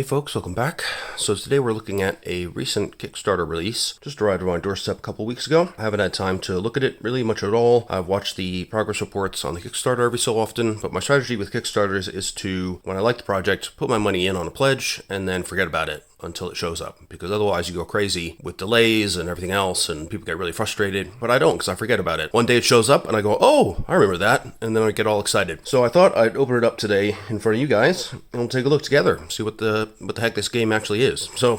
Hey folks, welcome back. So today we're looking at a recent Kickstarter release. Just arrived on my doorstep a couple weeks ago. I haven't had time to look at it really much at all. I've watched the progress reports on the Kickstarter every so often, but my strategy with Kickstarters is to, when I like the project, put my money in on a pledge and then forget about it until it shows up, because otherwise you go crazy with delays and everything else and people get really frustrated. But I don't, because I forget about it. One day it shows up and I go, oh, I remember that, and then I get all excited. So I thought I'd open it up today in front of you guys and we'll take a look together, see what the heck this game actually is. So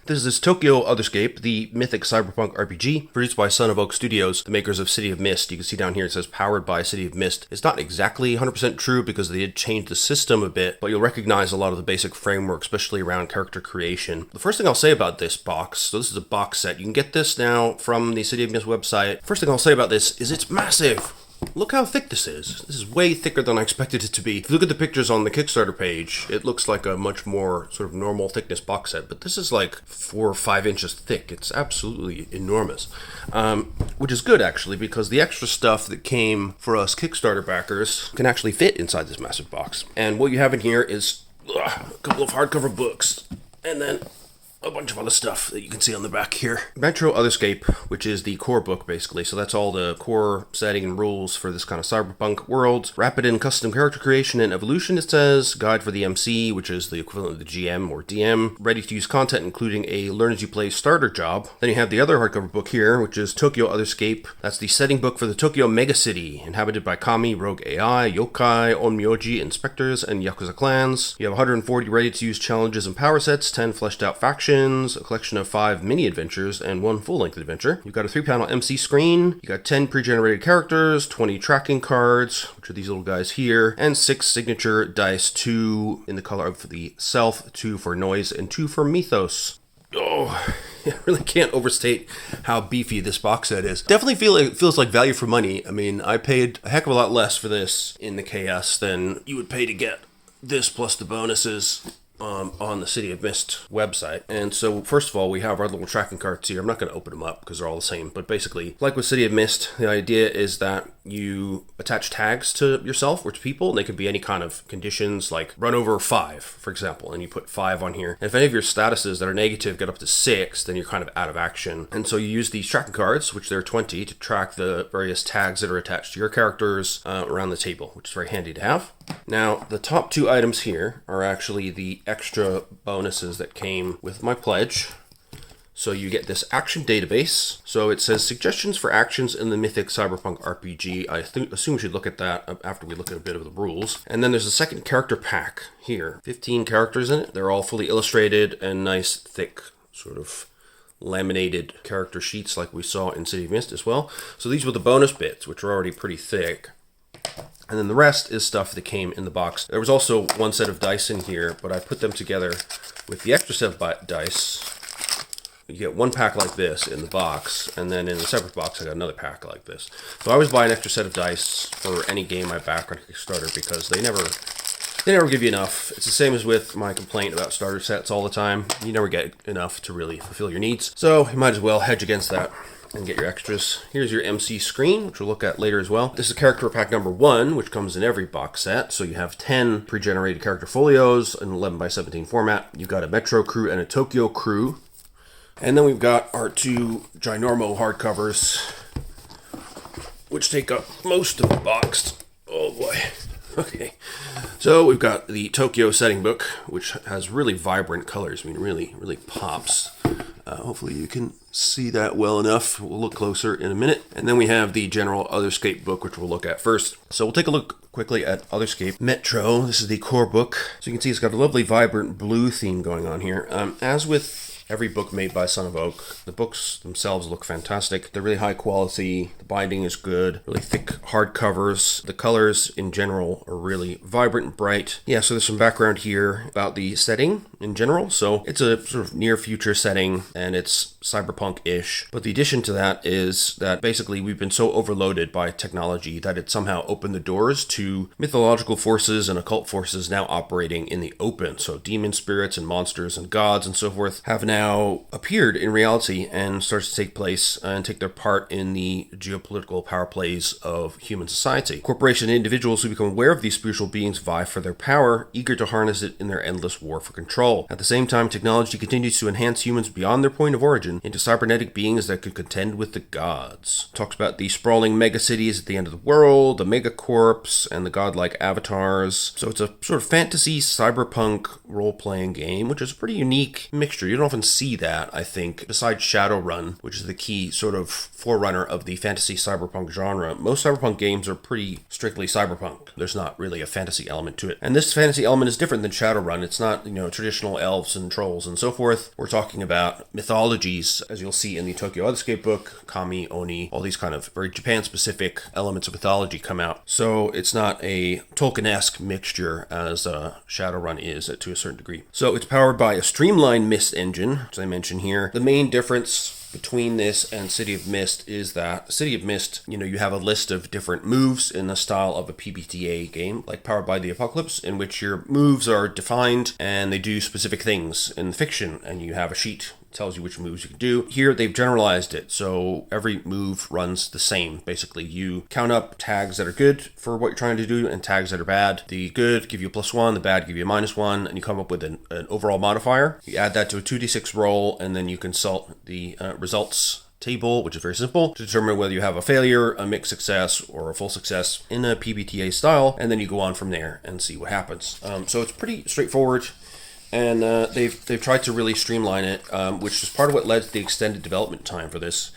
this is Tokyo Otherscape, the mythic cyberpunk RPG produced by Son of Oak Studios, the makers of City of Mist. You can see down here it says powered by City of Mist. It's not exactly 100% true because they did change the system a bit, but you'll recognize a lot of the basic framework, especially around character creation. The first thing I'll say about this box, so this is a box set. You can get this now from the City of Mist website. First thing I'll say about this is it's massive. Look how thick this is. This is way thicker than I expected it to be. If you look at the pictures on the Kickstarter page, it looks like a much more sort of normal thickness box set, but this is like 4 or 5 inches thick. It's absolutely enormous, which is good actually, because the extra stuff that came for us Kickstarter backers can actually fit inside this massive box. And what you have in here is a couple of hardcover books, and then a bunch of other stuff that you can see on the back here. Metro Otherscape, which is the core book basically, so that's all the core setting and rules for this kind of cyberpunk world. Rapid and custom character creation and evolution, it says. Guide for the MC, which is the equivalent of the GM or DM. Ready to use content, including a learn as you play starter job. Then you have the other hardcover book here, which is Tokyo Otherscape. That's the setting book for the Tokyo megacity, inhabited by kami, rogue AI, yokai, onmyoji, inspectors, and yakuza clans. You have 140 ready to use challenges and power sets, 10 fleshed out factions, a collection of 5 mini adventures, and 1 full-length adventure. You've got a 3-panel MC screen, you got 10 pre-generated characters, 20 tracking cards, which are these little guys here, and 6 signature dice, 2 in the color of the self, 2 for noise, and 2 for mythos. Oh, I really can't overstate how beefy this box set is. Definitely it feels like value for money. I mean, I paid a heck of a lot less for this in the KS than you would pay to get this plus the bonuses on the City of Mist website. And so first of all, we have our little tracking cards here. I'm not going to open them up because they're all the same, but basically, like with City of Mist, the idea is that you attach tags to yourself or to people, and they can be any kind of conditions, like run over 5, for example, and you put 5 on here. And if any of your statuses that are negative get up to 6, then you're kind of out of action. And so you use these tracking cards, which there are 20, to track the various tags that are attached to your characters around the table, which is very handy to have. Now, the top 2 items here are actually the extra bonuses that came with my pledge. So you get this action database. So it says suggestions for actions in the mythic cyberpunk RPG. I assume we should look at that after we look at a bit of the rules. And then there's a second character pack here. 15 characters in it. They're all fully illustrated and nice, thick, sort of laminated character sheets like we saw in City of Mist as well. So these were the bonus bits, which are already pretty thick. And then the rest is stuff that came in the box. There was also 1 set of dice in here, but I put them together with the extra set of dice. You get 1 pack like this in the box, and then in a separate box I got another pack like this. So I always buy an extra set of dice for any game I back on Kickstarter because they never give you enough. It's the same as with my complaint about starter sets all the time. You never get enough to really fulfill your needs. So you might as well hedge against that and get your extras. Here's your MC screen, which we'll look at later as well. This is character pack number 1, which comes in every box set. So you have 10 pre-generated character folios in 11x17 format. You've got a Metro crew and a Tokyo crew. And then we've got our 2 ginormo hardcovers, which take up most of the box. Oh boy. Okay. So we've got the Tokyo setting book, which has really vibrant colors. I mean, really, really pops. Hopefully you can see that well enough. We'll look closer in a minute. And then we have the general Otherscape book, which we'll look at first. So we'll take a look quickly at Otherscape Metro. This is the core book. So you can see it's got a lovely vibrant blue theme going on here. As with every book made by Son of Oak, the books themselves look fantastic. They're really high quality. The binding is good. Really thick hard covers. The colors in general are really vibrant and bright. Yeah, so there's some background here about the setting in general. So it's a sort of near future setting and it's cyberpunk-ish. But the addition to that is that basically we've been so overloaded by technology that it somehow opened the doors to mythological forces and occult forces now operating in the open. So demon spirits and monsters and gods and so forth have now now appeared in reality and starts to take place and take their part in the geopolitical power plays of human society. Corporations and individuals who become aware of these spiritual beings vie for their power, eager to harness it in their endless war for control. At the same time, technology continues to enhance humans beyond their point of origin into cybernetic beings that could contend with the gods. Talks about the sprawling megacities at the end of the world, the megacorps, and the godlike avatars. So it's a sort of fantasy cyberpunk role-playing game, which is a pretty unique mixture. You don't often see that, I think, besides Shadowrun, which is the key sort of forerunner of the fantasy cyberpunk genre. Most cyberpunk games are pretty strictly cyberpunk. There's not really a fantasy element to it. And this fantasy element is different than Shadowrun. It's not, traditional elves and trolls and so forth. We're talking about mythologies, as you'll see in the Tokyo Otherscape book, Kami, Oni, all these kind of very Japan-specific elements of mythology come out. So it's not a Tolkien-esque mixture as Shadowrun is to a certain degree. So it's powered by a streamlined Mist engine, as I mentioned here. The main difference between this and City of Mist is that City of Mist, you have a list of different moves in the style of a PBTA game, like Powered by the Apocalypse, in which your moves are defined and they do specific things. In fiction, and you have a sheet tells you which moves you can do. Here, they've generalized it, so every move runs the same. Basically, you count up tags that are good for what you're trying to do and tags that are bad. The good give you a +1, the bad give you a -1, and you come up with an overall modifier. You add that to a 2d6 roll, and then you consult the results table, which is very simple, to determine whether you have a failure, a mixed success, or a full success in a PBTA style, and then you go on from there and see what happens. So it's pretty straightforward. And they've tried to really streamline it, which is part of what led to the extended development time for this.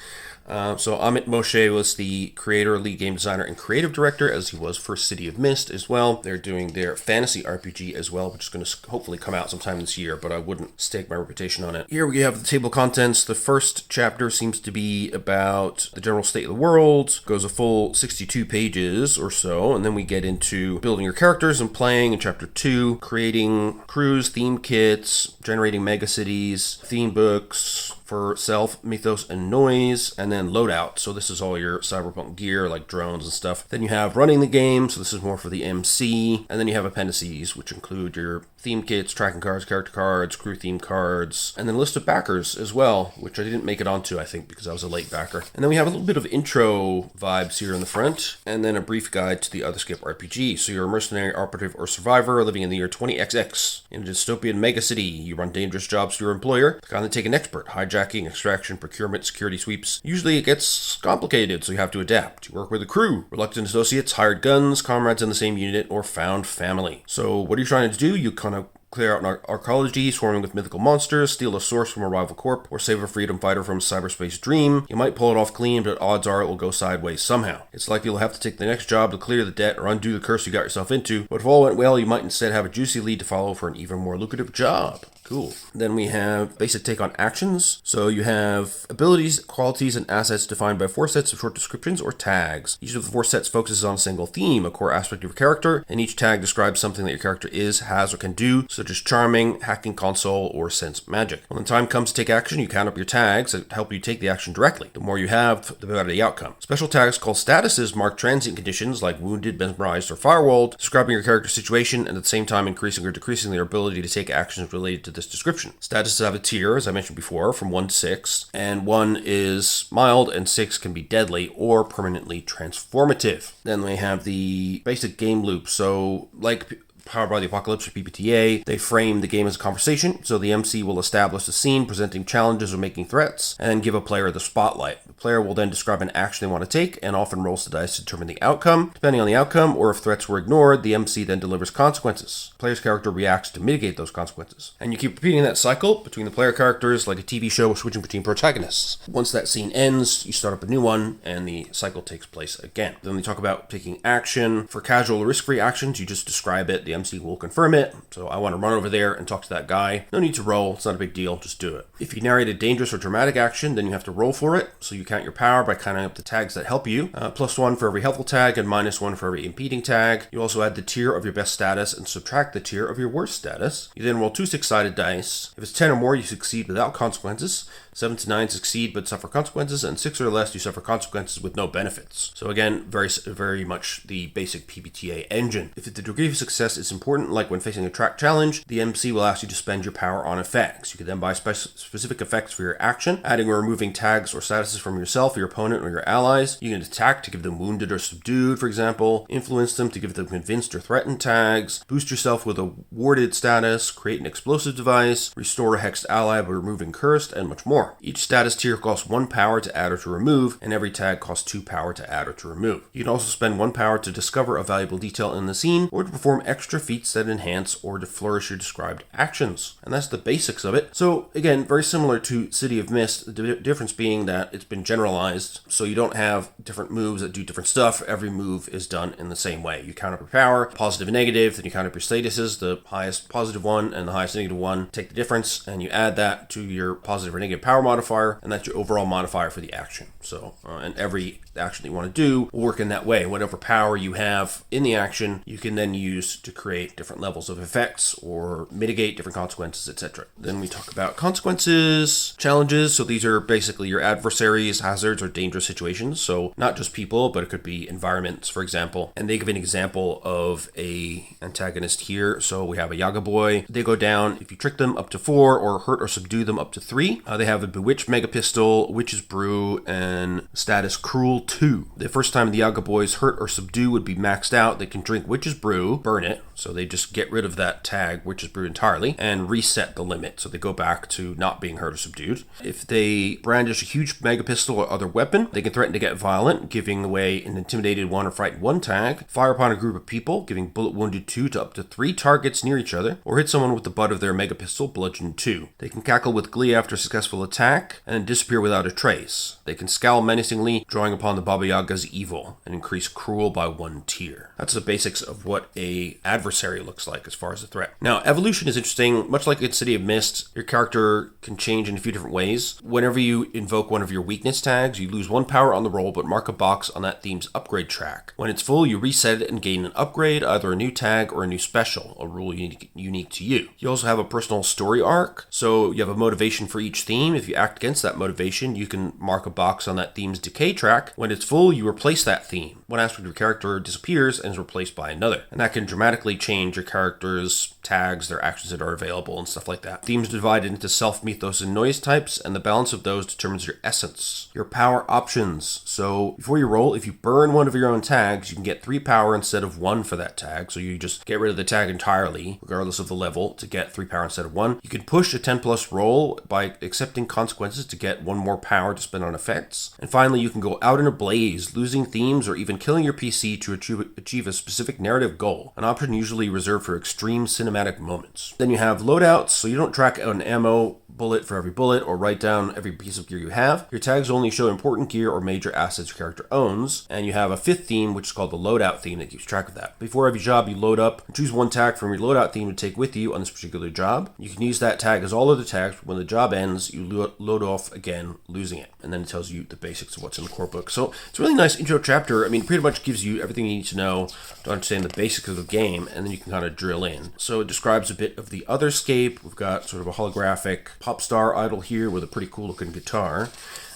So Amit Moshe was the creator, lead game designer, and creative director, as he was for City of Mist as well. They're doing their fantasy RPG as well, which is going to hopefully come out sometime this year, but I wouldn't stake my reputation on it. Here we have the table of contents. The first chapter seems to be about the general state of the world, goes a full 62 pages or so, and then we get into building your characters and playing in chapter 2, creating crews, theme kits, generating megacities, theme books for self, mythos, and noise, and then loadout. So this is all your cyberpunk gear, like drones and stuff. Then you have running the game, so this is more for the MC, and then you have appendices, which include your theme kits, tracking cards, character cards, crew theme cards, and then a list of backers as well, which I didn't make it onto, I think, because I was a late backer. And then we have a little bit of intro vibes here in the front, and then a brief guide to the Otherscape RPG. So you're a mercenary, operative, or survivor living in the year 20XX in a dystopian megacity. You run dangerous jobs for your employer, the kind that take an expert, hijacking, extraction, procurement, security sweeps. Usually it gets complicated, so you have to adapt. You work with a crew, reluctant associates, hired guns, comrades in the same unit, or found family. So what are you trying to do? You kind of clear out an arcology swarming with mythical monsters, steal a source from a rival corp, or save a freedom fighter from a cyberspace dream. You might pull it off clean, but odds are it will go sideways somehow. It's likely you'll have to take the next job to clear the debt or undo the curse you got yourself into, but if all went well, you might instead have a juicy lead to follow for an even more lucrative job. Cool. Then we have basic take on actions. So you have abilities, qualities, and assets defined by 4 sets of short descriptions or tags. Each of the 4 sets focuses on a single theme, a core aspect of your character, and each tag describes something that your character is, has, or can do, such as charming, hacking console, or sense magic. When the time comes to take action, you count up your tags that help you take the action directly. The more you have, the better the outcome. Special tags called statuses mark transient conditions like wounded, mesmerized, or firewalled, describing your character's situation and at the same time increasing or decreasing their ability to take actions related to this description. Statuses have a tier, as I mentioned before, from 1 to 6, and 1 is mild and 6 can be deadly or permanently transformative. Then we have the basic game loop. So like Powered by the Apocalypse or PBTA, they frame the game as a conversation, so the MC will establish the scene, presenting challenges or making threats, and give a player the spotlight. The player will then describe an action they want to take, and often rolls the dice to determine the outcome. Depending on the outcome, or if threats were ignored, the MC then delivers consequences. The player's character reacts to mitigate those consequences. And you keep repeating that cycle between the player characters like a TV show switching between protagonists. Once that scene ends, you start up a new one, and the cycle takes place again. Then we talk about taking action. For casual or risk-free actions, you just describe it. The MC will confirm it. So I want to run over there and talk to that guy. No need to roll. It's not a big deal. Just do it. If you narrate a dangerous or dramatic action, then you have to roll for it. So you count your power by counting up the tags that help you. +1 for every helpful tag and -1 for every impeding tag. You also add the tier of your best status and subtract the tier of your worst status. You then roll 2 6-sided dice. If it's 10 or more, you succeed without consequences. 7 to 9 succeed but suffer consequences, and 6 or less you suffer consequences with no benefits. So again, very much the basic PBTA engine. If the degree of success is important, like when facing a track challenge, the MC will ask you to spend your power on effects. You can then buy specific effects for your action, adding or removing tags or statuses from yourself, your opponent, or your allies. You can attack to give them wounded or subdued, for example, influence them to give them convinced or threatened tags, boost yourself with a warded status, create an explosive device, restore a hexed ally by removing cursed, and much more. Each status tier costs 1 power to add or to remove, and every tag costs 2 power to add or to remove. You can also spend 1 power to discover a valuable detail in the scene, or to perform extra feats that enhance or to flourish your described actions. And that's the basics of it. So again, very similar to City of Mist, the difference being that it's been generalized, so you don't have different moves that do different stuff. Every move is done in the same way. You count up your power, positive and negative, then you count up your statuses, the highest positive one and the highest negative one, take the difference, and you add that to your positive or negative power modifier, and that's your overall modifier for the action. So, and every action that you want to do will work in that way. Whatever power you have in the action, you can then use to create different levels of effects or mitigate different consequences, etc. Then we talk about consequences, challenges. So these are basically your adversaries, hazards, or dangerous situations. So not just people, but it could be environments, for example. And they give an example of a antagonist here. So we have a Yaga Boy. They go down if you trick them up to 4 or hurt or subdue them up to 3. They have a Bewitched Mega Pistol, Witch's Brew, and status Cruel 2. The first time the Yaga Boys hurt or subdue would be maxed out. They can drink Witch's Brew, burn it, so they just get rid of that tag, Witch's Brew, entirely, and reset the limit, so they go back to not being hurt or subdued. If they brandish a huge Mega Pistol or other weapon, they can threaten to get violent, giving away an Intimidated 1 or Frightened 1 tag, fire upon a group of people, giving Bullet Wounded 2 to up to 3 targets near each other, or hit someone with the butt of their Mega Pistol, Bludgeon 2. They can cackle with glee after a successful attack, and disappear without a trace. They can scowl menacingly, drawing upon the Baba Yaga's evil, and increase Cruel by 1 tier. That's the basics of what a adversary looks like as far as a threat. Now, evolution is interesting. Much like in City of Mist, your character can change in a few different ways. Whenever you invoke one of your weakness tags, you lose 1 power on the roll, but mark a box on that theme's upgrade track. When it's full, you reset it and gain an upgrade, either a new tag or a new special, a rule unique to you. You also have a personal story arc, so you have a motivation for each theme. If you act against that motivation, you can mark a box on that theme's decay track. When it's full, you replace that theme. One aspect of your character disappears and is replaced by another, and that can dramatically change your character's tags, their actions that are available, and stuff like that. Themes divided into self, mythos, and noise types, and the balance of those determines your essence. Your power options. So before you roll, if you burn one of your own tags, you can get 3 power instead of 1 for that tag. So you just get rid of the tag entirely, regardless of the level, to get 3 power instead of 1. You can push a 10 plus roll by accepting consequences to get 1 more power to spend on effects. And finally, you can go out in a blaze, losing themes, or even killing your PC to achieve a specific narrative goal, an option usually reserved for extreme cinematic moments. Then you have loadouts, so you don't track an ammo bullet for every bullet or write down every piece of gear you have. Your tags only show important gear or major assets your character owns, and you have a 5th theme, which is called the loadout theme, that keeps track of that. Before every job, you load up and choose 1 tag from your loadout theme to take with you on this particular job. You can use that tag as all other tags, but when the job ends, you load off again, losing it, and then it tells you the basics of what's in the core book. So it's a really nice intro chapter. I mean, pretty much gives you everything you need to know to understand the basics of the game, and then you can kind of drill in. So it describes a bit of the Otherscape. We've got sort of a holographic pop star idol here with a pretty cool looking guitar.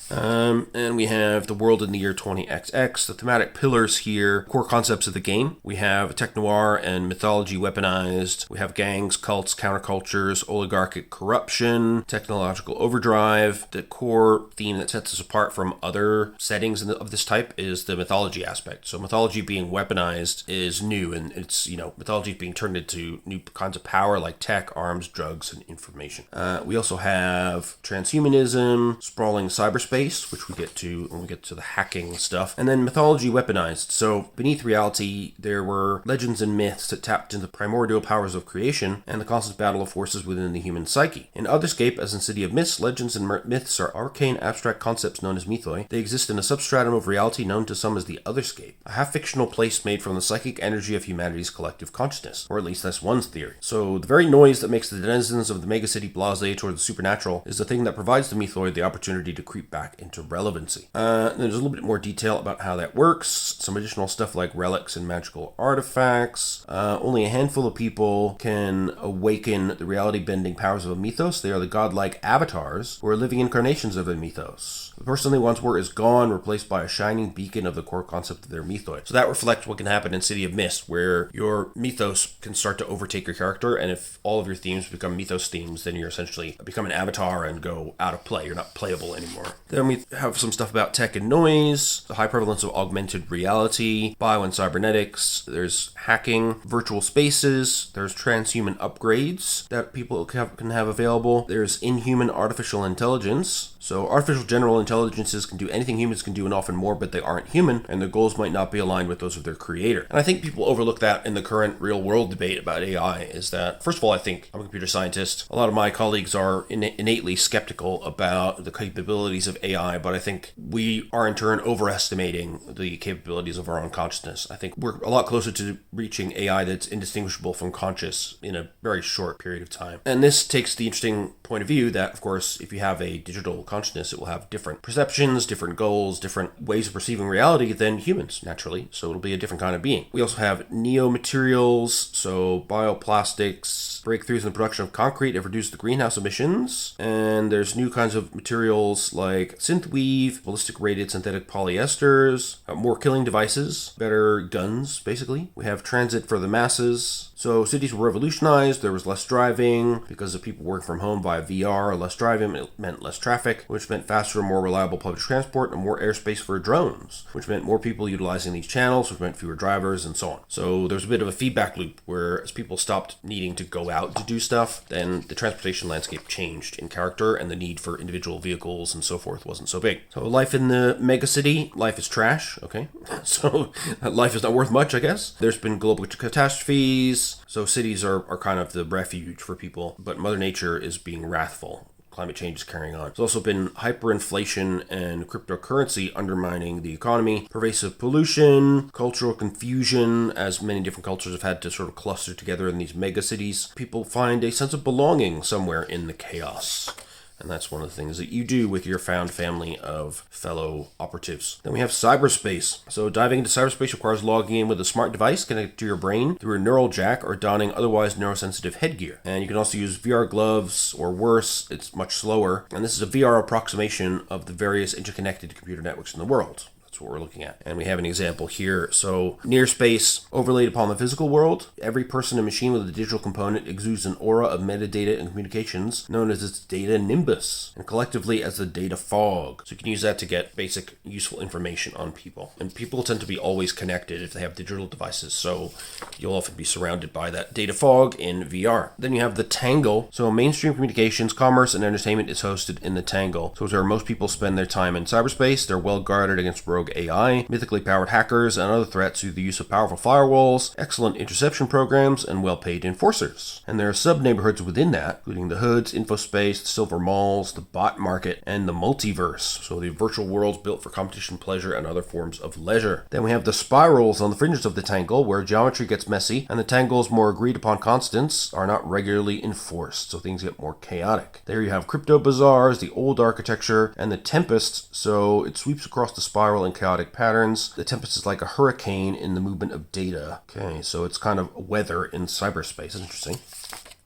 And we have the world in the year 20XX, the thematic pillars here, core concepts of the game. We have tech noir and mythology weaponized. We have gangs, cults, countercultures, oligarchic corruption, technological overdrive. The core theme that sets us apart from other settings of this type is the mythology aspect. So mythology being weaponized is new, and it's, mythology being turned into new kinds of power like tech, arms, drugs, and information. We also have transhumanism, sprawling cyberspace, which we get to when we get to the hacking stuff, and then mythology weaponized. So beneath reality, there were legends and myths that tapped into the primordial powers of creation and the constant battle of forces within the human psyche. In Otherscape, as in City of Mist, legends and myths are arcane abstract concepts known as mythoi. They exist in a substratum of reality known to some as the Otherscape, a half-fictional place made from the psychic energy of humanity's collective consciousness, or at least that's one's theory. So the very noise that makes the denizens of the megacity blasé toward the supernatural is the thing that provides the mythoi the opportunity to creep back back into relevancy. There's a little bit more detail about how that works. Some additional stuff like relics and magical artifacts. Only a handful of people can awaken the reality-bending powers of a mythos. They are the godlike avatars who are living incarnations of a mythos. The person they once were is gone, replaced by a shining beacon of the core concept of their mythos. So that reflects what can happen in City of Mist, where your mythos can start to overtake your character, and if all of your themes become mythos themes, then you're essentially become an avatar and go out of play. You're not playable anymore. Then we have some stuff about tech and noise, the high prevalence of augmented reality, bio and cybernetics, there's hacking, virtual spaces, there's transhuman upgrades that people can have available, there's inhuman artificial intelligence. So artificial general intelligences can do anything humans can do and often more, but they aren't human, and their goals might not be aligned with those of their creator. And I think people overlook that in the current real world debate about AI, is that, first of all, I think I'm a computer scientist. A lot of my colleagues are innately skeptical about the capabilities of AI, but I think we are in turn overestimating the capabilities of our own consciousness. I think we're a lot closer to reaching AI that's indistinguishable from conscious in a very short period of time. And this takes the interesting point of view that, of course, if you have a digital consciousness, it will have different perceptions, different goals, different ways of perceiving reality than humans, naturally. So it'll be a different kind of being. We also have neo-materials, so bioplastics, breakthroughs in the production of concrete have reduced the greenhouse emissions, and there's new kinds of materials like synthweave, ballistic rated synthetic polyesters, more killing devices, better guns, basically. We have transit for the masses. So cities were revolutionized, there was less driving because of people working from home via VR, less driving meant less traffic, which meant faster and more reliable public transport and more airspace for drones, which meant more people utilizing these channels, which meant fewer drivers and so on. So there's a bit of a feedback loop where as people stopped needing to go out to do stuff, then the transportation landscape changed in character and the need for individual vehicles and so forth wasn't so big. So life in the megacity, life is trash, okay? So life is not worth much, I guess. There's been global catastrophes. So cities are kind of the refuge for people, but Mother Nature is being wrathful. Climate change is carrying on. There's also been hyperinflation and cryptocurrency undermining the economy, pervasive pollution, cultural confusion, as many different cultures have had to sort of cluster together in these megacities. People find a sense of belonging somewhere in the chaos. And that's one of the things that you do with your found family of fellow operatives. Then we have cyberspace. So diving into cyberspace requires logging in with a smart device connected to your brain through a neural jack or donning otherwise neurosensitive headgear. And you can also use VR gloves, or worse, it's much slower. And this is a VR approximation of the various interconnected computer networks in the world. What we're looking at. And we have an example here. So near space overlaid upon the physical world, every person and machine with a digital component exudes an aura of metadata and communications known as its data nimbus, and collectively as the data fog. So you can use that to get basic useful information on people. And people tend to be always connected if they have digital devices, so you'll often be surrounded by that data fog in VR. Then you have the Tangle. So mainstream communications, commerce, and entertainment is hosted in the Tangle. So it's where most people spend their time in cyberspace. They're well guarded against rogue AI, mythically powered hackers, and other threats through the use of powerful firewalls, excellent interception programs, and well-paid enforcers. And there are sub-neighborhoods within that, including the Hoods, Infospace, the Silver Malls, the Bot Market, and the Multiverse, so the virtual worlds built for competition, pleasure, and other forms of leisure. Then we have the spirals on the fringes of the Tangle, where geometry gets messy, and the Tangle's more agreed-upon constants are not regularly enforced, so things get more chaotic. There you have crypto bazaars, the old architecture, and the Tempest, so it sweeps across the spiral in chaotic patterns. The Tempest is like a hurricane in the movement of data. Okay, so it's kind of weather in cyberspace. That's interesting.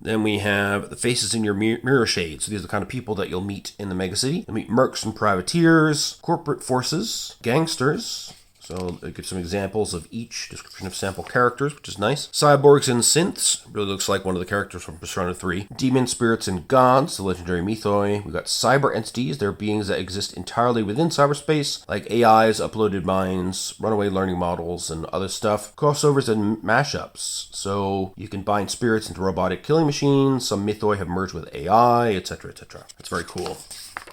Then we have the faces in your mirror shade. So these are the kind of people that you'll meet in the megacity. You'll meet mercs and privateers, corporate forces, gangsters. So it gives some examples of each description of sample characters, which is nice. Cyborgs and synths, really looks like one of the characters from Persona 3. Demon spirits and gods, the legendary mythoi. We've got cyber entities, they're beings that exist entirely within cyberspace, like AIs, uploaded minds, runaway learning models, and other stuff. Crossovers and mashups, so you can bind spirits into robotic killing machines. Some mythoi have merged with AI, etc., etc. That's very cool.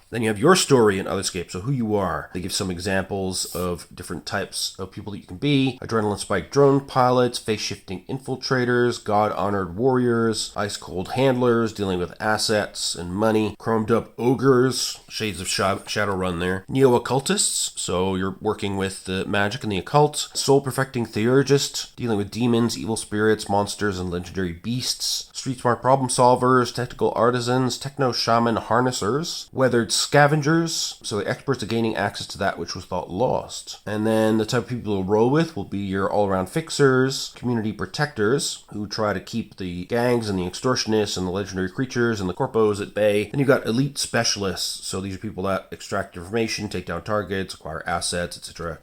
Then you have your story in Otherscape, so who you are. They give some examples of different types of people that you can be. Adrenaline-spiked drone pilots, face-shifting infiltrators, god-honored warriors, ice-cold handlers dealing with assets and money, chromed-up ogres, shades of Shadowrun there. Neo-occultists, so you're working with the magic and the occult. Soul-perfecting theurgist, dealing with demons, evil spirits, monsters, and legendary beasts. Street-smart problem-solvers, technical artisans, techno-shaman harnessers, weathered scavengers, so the experts at gaining access to that which was thought lost. And then the type of people you'll roll with will be your all-around fixers, community protectors, who try to keep the gangs and the extortionists and the legendary creatures and the corpos at bay. Then you've got elite specialists, so these are people that extract information, take down targets, acquire assets, etc.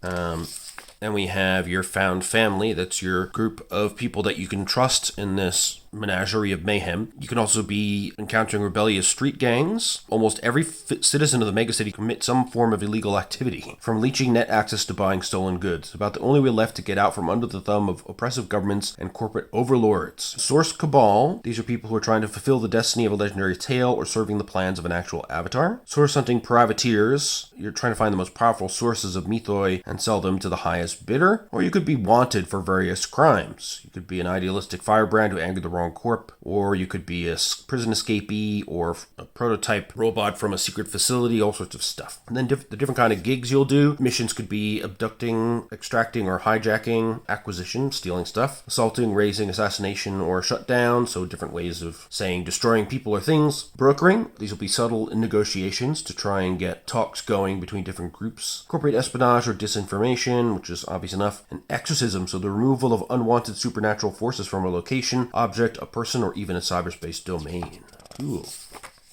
Then we have your found family. That's your group of people that you can trust in this menagerie of mayhem. You can also be encountering rebellious street gangs. Almost every citizen of the megacity commits some form of illegal activity, from leeching net access to buying stolen goods. About the only way left to get out from under the thumb of oppressive governments and corporate overlords. Source Cabal. These are people who are trying to fulfill the destiny of a legendary tale or serving the plans of an actual avatar. Source hunting privateers. You're trying to find the most powerful sources of mythoi and sell them to the highest bidder. Or you could be wanted for various crimes. You could be an idealistic firebrand who angered the wrong corp, or you could be a prison escapee or a prototype robot from a secret facility, all sorts of stuff. And then the different kind of gigs you'll do. Missions could be abducting, extracting, or hijacking, acquisition, stealing stuff, assaulting, raising, assassination, or shutdown, so different ways of saying destroying people or things. Brokering. These will be subtle negotiations to try and get talks going between different groups. Corporate espionage or disinformation, which is obvious enough. And exorcism, so the removal of unwanted supernatural forces from a location, object, a person, or even a cyberspace domain. Cool.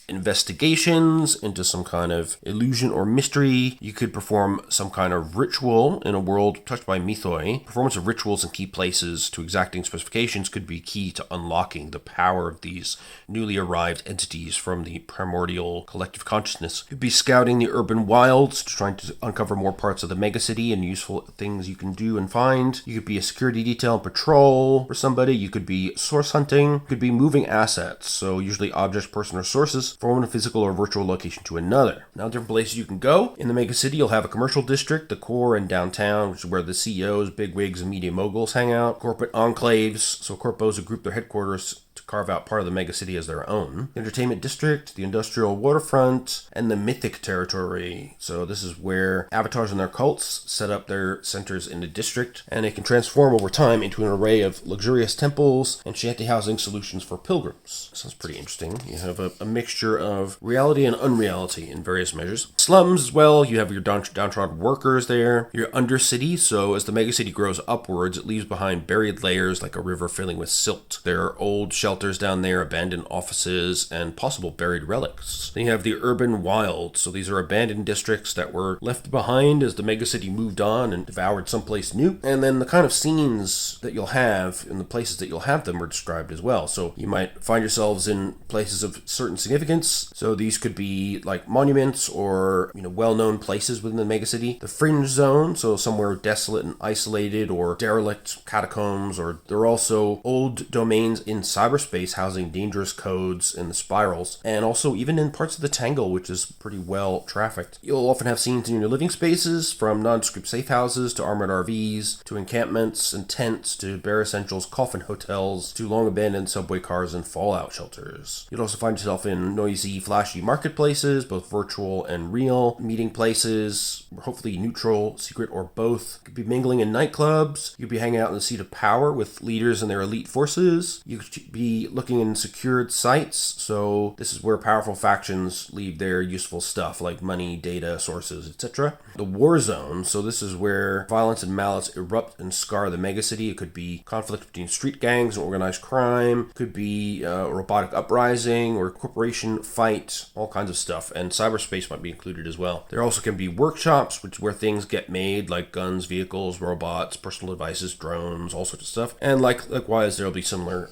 Investigations into some kind of illusion or mystery. You could perform some kind of ritual in a world touched by mythoi. Performance of rituals in key places to exacting specifications could be key to unlocking the power of these newly arrived entities from the primordial collective consciousness. You'd be scouting the urban wilds, trying to uncover more parts of the megacity and useful things you can do and find. You could be a security detail and patrol for somebody. You could be source hunting. You could be moving assets, so usually objects, person, or sources from one physical or virtual location to another. Now, different places you can go. In the megacity, you'll have a commercial district, the core and downtown, which is where the CEOs, bigwigs, and media moguls hang out. Corporate enclaves, so corpos who group their headquarters to carve out part of the megacity as their own. The entertainment district, the industrial waterfront, and the mythic territory. So this is where avatars and their cults set up their centers in the district, and they can transform over time into an array of luxurious temples and shanty housing solutions for pilgrims. Sounds pretty interesting. You have a mixture of reality and unreality in various measures. Slums as well. You have your downtrodden workers there. Your undercity, so as the megacity grows upwards, it leaves behind buried layers like a river filling with silt. There are old shelters down there, abandoned offices, and possible buried relics. Then you have the urban wilds, so these are abandoned districts that were left behind as the megacity moved on and devoured someplace new. And then the kind of scenes that you'll have and the places that you'll have them are described as well. So you might find yourselves in places of certain significance. So these could be like monuments or well-known places within the megacity. The fringe zone, so somewhere desolate and isolated, or derelict catacombs, or there are also old domains in cyberspace housing dangerous codes in the spirals, and also even in parts of the Tangle, which is pretty well trafficked. You'll often have scenes in your living spaces, from nondescript safe houses to armored RVs to encampments and tents to bare essentials, coffin hotels to long abandoned subway cars and fallout shelters. You'll also find yourself in noisy, flashy marketplaces, both virtual and real, meeting places, hopefully neutral, secret, or both. You could be mingling in nightclubs. You could be hanging out in the seat of power with leaders and their elite forces. You could be looking in secured sites, so this is where powerful factions leave their useful stuff like money, data, sources, etc. The war zone, so this is where violence and malice erupt and scar the megacity. It could be conflict between street gangs and organized crime. It could be a robotic uprising or corporation fight, all kinds of stuff, and cyberspace might be included as well. There also can be workshops, which is where things get made, like guns, vehicles, robots, personal devices, drones, all sorts of stuff. And likewise, there'll be similar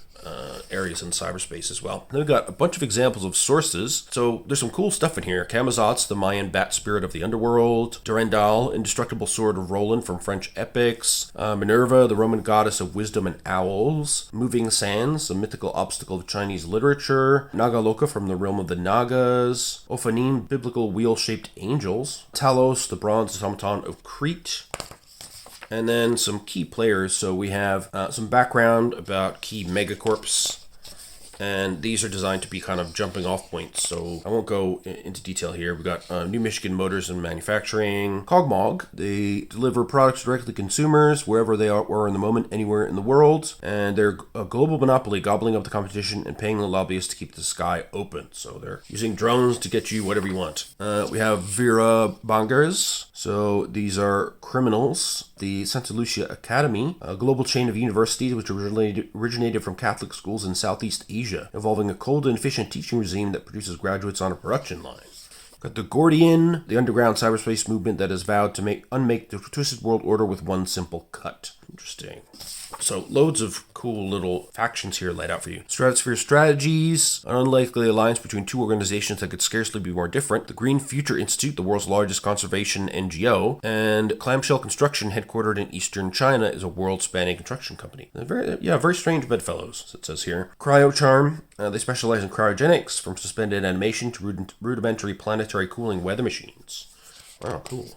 areas in cyberspace as well. Then we've got a bunch of examples of sources. So there's some cool stuff in here. Camazotz, the Mayan bat spirit of the underworld. Durandal, indestructible sword of Roland from French epics. Minerva, the Roman goddess of wisdom and owls. Moving Sands, the mythical obstacle of Chinese literature. Nagaloka from the realm of the Nagas. Ophanim, biblical wheel-shaped angels. Talos, the bronze automaton of Crete. And then some key players. So we have some background about key megacorps And these are designed to be kind of jumping off points, so I won't go into detail here. We've got New Michigan Motors and Manufacturing. Cogmog, they deliver products directly to consumers wherever they are in the moment, anywhere in the world. And they're a global monopoly, gobbling up the competition and paying the lobbyists to keep the sky open. So they're using drones to get you whatever you want. We have Vera Bangers. So these are criminals. The Santa Lucia Academy, a global chain of universities which originated from Catholic schools in Southeast Asia, involving a cold and efficient teaching regime that produces graduates on a production line. Got the Gordian, the underground cyberspace movement that has vowed to unmake the twisted world order with one simple cut. Interesting. So loads of cool little factions here laid out for you. Stratosphere Strategies, an unlikely alliance between two organizations that could scarcely be more different. The Green Future Institute, the world's largest conservation NGO, and Clamshell Construction, headquartered in eastern China, is a world-spanning construction company. Very strange bedfellows, it says here. Cryocharm, they specialize in cryogenics, from suspended animation to rudimentary planetary cooling weather machines. Wow, cool.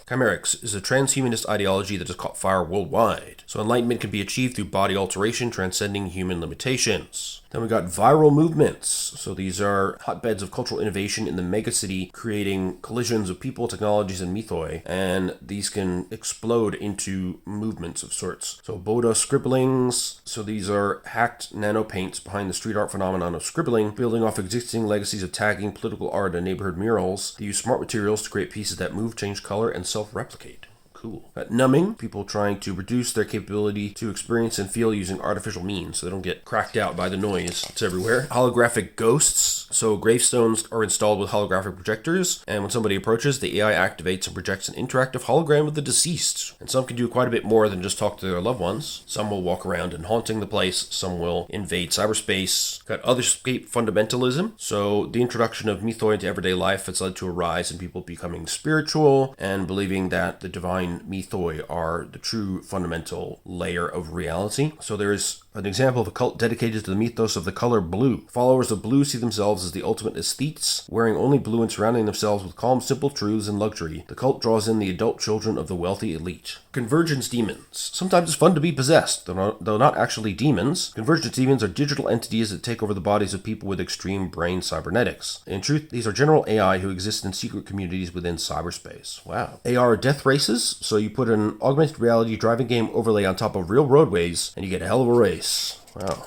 Chimerics is a transhumanist ideology that has caught fire worldwide. So enlightenment can be achieved through body alteration, transcending human limitations. Then we got viral movements. So these are hotbeds of cultural innovation in the megacity, creating collisions of people, technologies, and mythoi. And these can explode into movements of sorts. So Boda scribblings. So these are hacked nanopaints behind the street art phenomenon of scribbling, building off existing legacies of tagging, political art, and neighborhood murals. They use smart materials to create pieces that move, change color, and self-replicate. Cool. Numbing, people trying to reduce their capability to experience and feel using artificial means so they don't get cracked out by the noise that's everywhere. Holographic ghosts, so gravestones are installed with holographic projectors, and when somebody approaches, the AI activates and projects an interactive hologram of the deceased. And some can do quite a bit more than just talk to their loved ones. Some will walk around and haunting the place, some will invade cyberspace. Got Otherscape fundamentalism, so the introduction of mythoi into everyday life has led to a rise in people becoming spiritual and believing that the divine mythoi are the true fundamental layer of reality. So there's an example of a cult dedicated to the mythos of the color blue. Followers of blue see themselves as the ultimate aesthetes, wearing only blue and surrounding themselves with calm, simple truths and luxury. The cult draws in the adult children of the wealthy elite. Convergence demons. Sometimes it's fun to be possessed, though not actually demons. Convergence demons are digital entities that take over the bodies of people with extreme brain cybernetics. In truth, these are general AI who exist in secret communities within cyberspace. Wow. AR death races. So you put an augmented reality driving game overlay on top of real roadways, and you get a hell of a race. Wow.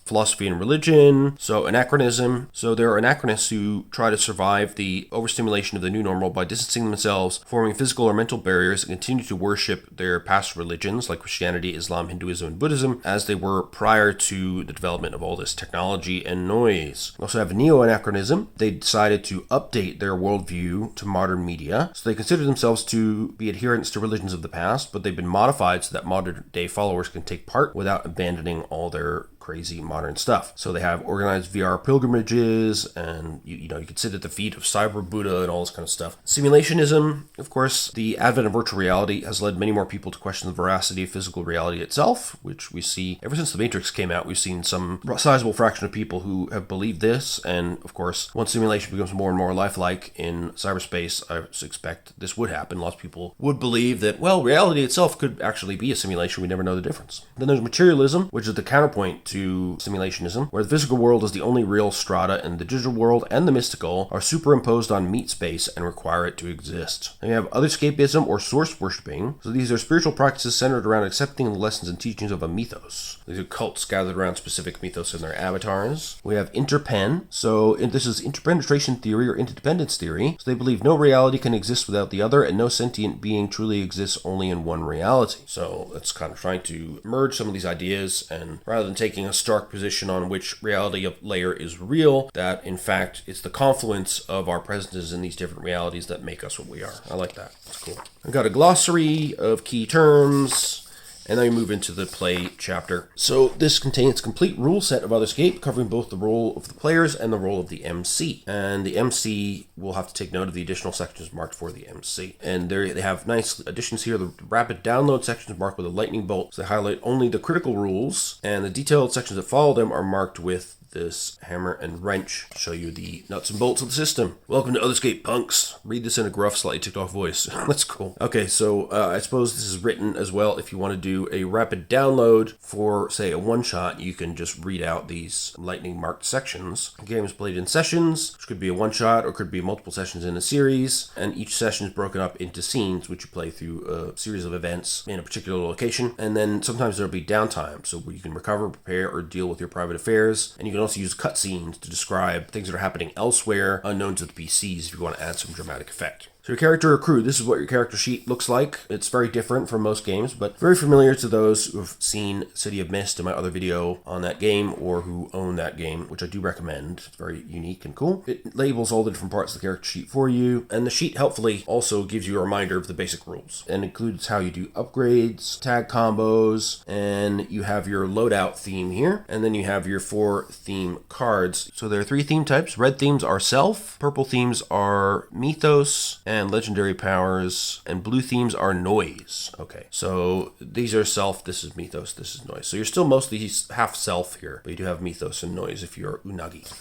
Philosophy and religion. So anachronism. So there are anachronists who try to survive the overstimulation of the new normal by distancing themselves, forming physical or mental barriers, and continue to worship their past religions like Christianity, Islam, Hinduism, and Buddhism as they were prior to the development of all this technology and noise. We also have neo-anachronism. They decided to update their worldview to modern media. So they consider themselves to be adherents to religions of the past, but they've been modified so that modern day followers can take part without abandoning all their crazy modern stuff. So they have organized VR pilgrimages, and you can sit at the feet of Cyber Buddha and all this kind of stuff. Simulationism, of course, the advent of virtual reality has led many more people to question the veracity of physical reality itself, which we see ever since The Matrix came out. We've seen some sizable fraction of people who have believed this, and of course, once simulation becomes more and more lifelike in cyberspace, I expect this would happen. Lots of people would believe that, well, reality itself could actually be a simulation. We never know the difference. Then there's materialism, which is the counterpoint to simulationism, where the physical world is the only real strata, and the digital world and the mystical are superimposed on meat space and require it to exist. Then we have otherscapism or source worshipping. So these are spiritual practices centered around accepting the lessons and teachings of a mythos. These are cults gathered around specific mythos in their avatars. We have interpen. So this is interpenetration theory or interdependence theory. So they believe no reality can exist without the other, and no sentient being truly exists only in one reality. So it's kind of trying to merge some of these ideas, and rather than taking a stark position on which reality layer is real, that in fact it's the confluence of our presences in these different realities that make us what we are. I like that. It's cool. I've got a glossary of key terms, and then we move into the play chapter. So this contains a complete rule set of Otherscape, covering both the role of the players and the role of the MC. And the MC will have to take note of the additional sections marked for the MC. And they have nice additions here. The rapid download section is marked with a lightning bolt, so they highlight only the critical rules, and the detailed sections that follow them are marked with this hammer and wrench to show you the nuts and bolts of the system. Welcome to Otherscape, punks. Read this in a gruff, slightly ticked off voice. That's cool. Okay, so I suppose this is written as well. If you want to do a rapid download for, say, a one-shot, you can just read out these lightning marked sections. The game is played in sessions, which could be a one-shot or could be multiple sessions in a series, and each session is broken up into scenes, which you play through a series of events in a particular location. And then sometimes there'll be downtime, so you can recover, prepare, or deal with your private affairs. And you can also use cutscenes to describe things that are happening elsewhere, unknown to the PCs, if you want to add some dramatic effect. So your character or crew, this is what your character sheet looks like. It's very different from most games, but very familiar to those who have seen City of Mist in my other video on that game, or who own that game, which I do recommend. It's very unique and cool. It labels all the different parts of the character sheet for you, and the sheet helpfully also gives you a reminder of the basic rules, and includes how you do upgrades, tag combos, and you have your loadout theme here, and then you have your 4 theme cards. So there are 3 theme types. Red themes are self, purple themes are mythos, and legendary powers, and blue themes are noise. Okay, so these are self, this is mythos, this is noise. So you're still mostly half self here, but you do have mythos and noise if you're Unagi.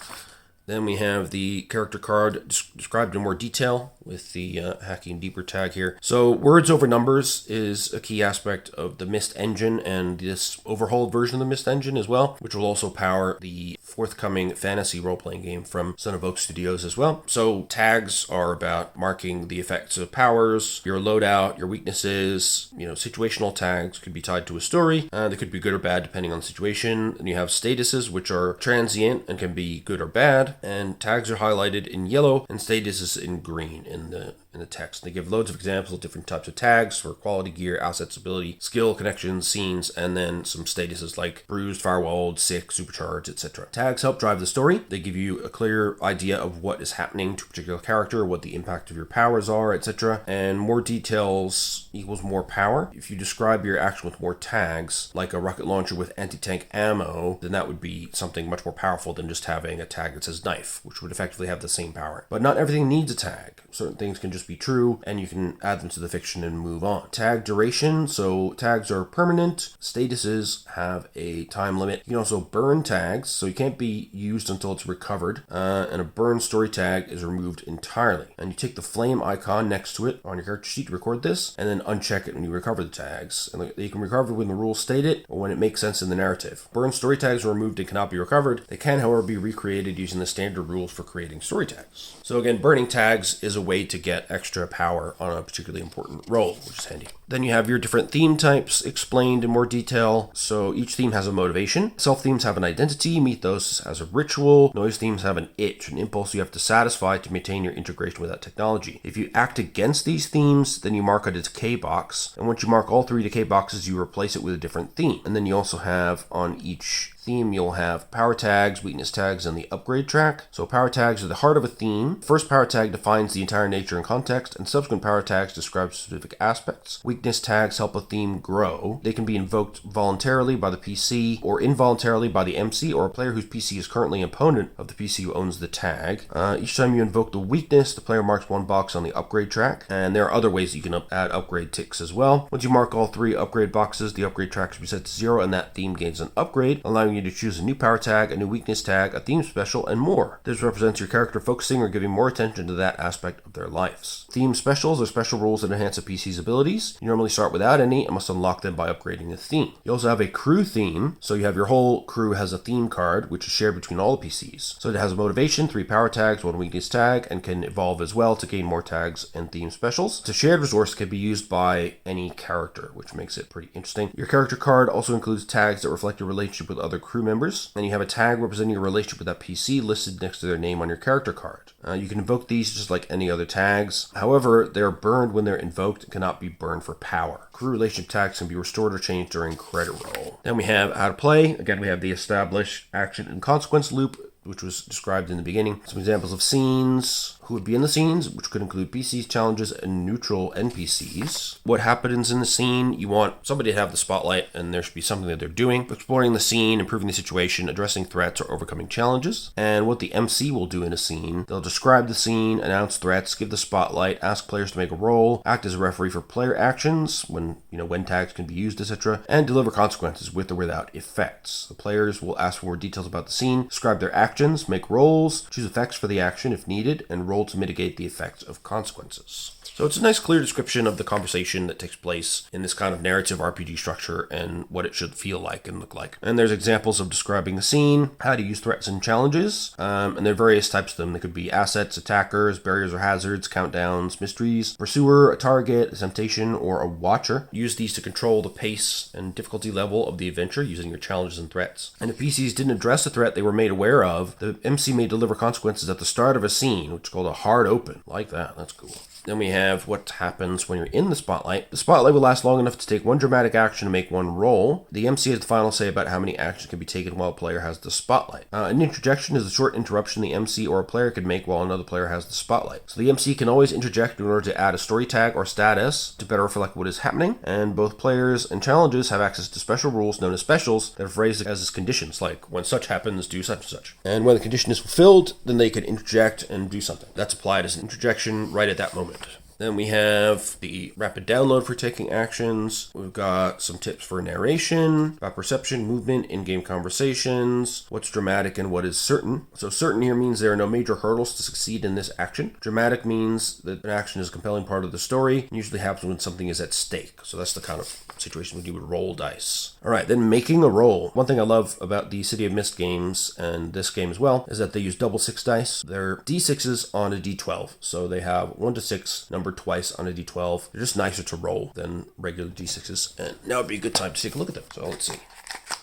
Then we have the character card described in more detail with the hacking deeper tag here. So words over numbers is a key aspect of the Mist engine, and this overhauled version of the Mist engine as well, which will also power the forthcoming fantasy role-playing game from Son of Oak Studios as well. So tags are about marking the effects of powers, your loadout, your weaknesses. Situational tags could be tied to a story. They could be good or bad depending on the situation. And you have statuses, which are transient and can be good or bad. And tags are highlighted in yellow and statuses in green in the text. They give loads of examples of different types of tags for quality, gear, assets, ability, skill, connections, scenes, and then some statuses like bruised, firewalled, sick, supercharged, etc. Tags help drive the story. They give you a clear idea of what is happening to a particular character, what the impact of your powers are, etc. And more details equals more power. If you describe your action with more tags, like a rocket launcher with anti-tank ammo, then that would be something much more powerful than just having a tag that says knife, which would effectively have the same power. But not everything needs a tag. Certain things can just be true, and you can add them to the fiction and move on. Tag duration, so tags are permanent. Statuses have a time limit. You can also burn tags, so you can't be used until it's recovered, and a burn story tag is removed entirely. And you take the flame icon next to it on your character sheet to record this, and then uncheck it when you recover the tags. And you can recover when the rules state it, or when it makes sense in the narrative. Burn story tags are removed and cannot be recovered. They can, however, be recreated using the standard rules for creating story tags. So again, burning tags is a way to get extra power on a particularly important role, which is handy. Then you have your different theme types explained in more detail. So each theme has a motivation. Self themes have an identity. Mythos has a ritual. Noise themes have an itch, an impulse you have to satisfy to maintain your integration with that technology. If you act against these themes, then you mark a decay box. And once you mark all 3 decay boxes, you replace it with a different theme. And then you also have on each theme, you'll have power tags, weakness tags, and the upgrade track. So power tags are the heart of a theme. First power tag defines the entire nature and context, and subsequent power tags describe specific aspects. Weakness tags help a theme grow. They can be invoked voluntarily by the PC or involuntarily by the MC or a player whose PC is currently an opponent of the PC who owns the tag. Each time you invoke the weakness, the player marks 1 box on the upgrade track, and there are other ways you can add upgrade ticks as well. Once you mark all 3 upgrade boxes, the upgrade track should be set to 0, and that theme gains an upgrade, allowing you to choose a new power tag, a new weakness tag, a theme special, and more. This represents your character focusing or giving more attention to that aspect of their lives. Theme specials are special rules that enhance a PC's abilities. You normally start without any and must unlock them by upgrading the theme. You also have a crew theme, so you have your whole crew has a theme card, which is shared between all the PCs. So it has a motivation, 3 power tags, 1 weakness tag, and can evolve as well to gain more tags and theme specials. It's a shared resource that can be used by any character, which makes it pretty interesting. Your character card also includes tags that reflect your relationship with other crew members. And you have a tag representing your relationship with that PC listed next to their name on your character card. You can invoke these just like any other tags. However, they're burned when they're invoked and cannot be burned for power. Crew relationship tags can be restored or changed during credit roll. Then we have how to play. Again, we have the established action and consequence loop which was described in the beginning. Some examples of scenes, who would be in the scenes, which could include PCs, challenges, and neutral NPCs. What happens in the scene, you want somebody to have the spotlight, and there should be something that they're doing, exploring the scene, improving the situation, addressing threats, or overcoming challenges. And what the MC will do in a scene, they'll describe the scene, announce threats, give the spotlight, ask players to make a roll, act as a referee for player actions, when tags can be used, etc., and deliver consequences with or without effects. The players will ask for more details about the scene, describe their actions, make rolls, choose effects for the action if needed, and roll to mitigate the effects of consequences. So it's a nice clear description of the conversation that takes place in this kind of narrative RPG structure and what it should feel like and look like. And there's examples of describing the scene, how to use threats and challenges, and there are various types of them. They could be assets, attackers, barriers or hazards, countdowns, mysteries, pursuer, a target, a temptation, or a watcher. Use these to control the pace and difficulty level of the adventure using your challenges and threats. And if PCs didn't address a threat they were made aware of, the MC may deliver consequences at the start of a scene, which is called a hard open. Like that, that's cool. Then we have what happens when you're in the spotlight. The spotlight will last long enough to take one dramatic action to make one roll. The MC has the final say about how many actions can be taken while a player has the spotlight. An interjection is a short interruption the MC or a player can make while another player has the spotlight. So the MC can always interject in order to add a story tag or status to better reflect what is happening, and both players and challenges have access to special rules known as specials that are phrased as conditions, like when such happens, do such and such. And when the condition is fulfilled, then they can interject and do something. That's applied as an interjection right at that moment. Then we have the rapid download for taking actions. We've got some tips for narration, about perception, movement, in-game conversations, what's dramatic and what is certain. So certain here means there are no major hurdles to succeed in this action. Dramatic means that an action is a compelling part of the story. It usually happens when something is at stake. So that's the kind of situation when you would roll dice. All right, then making a roll. One thing I love about the City of Mist games and this game as well is that they use double 6 dice. They're d6s on a d12. So they have 1 to 6 numbered twice on a d12. They're just nicer to roll than regular d6s. And now would be a good time to take a look at them. So let's see.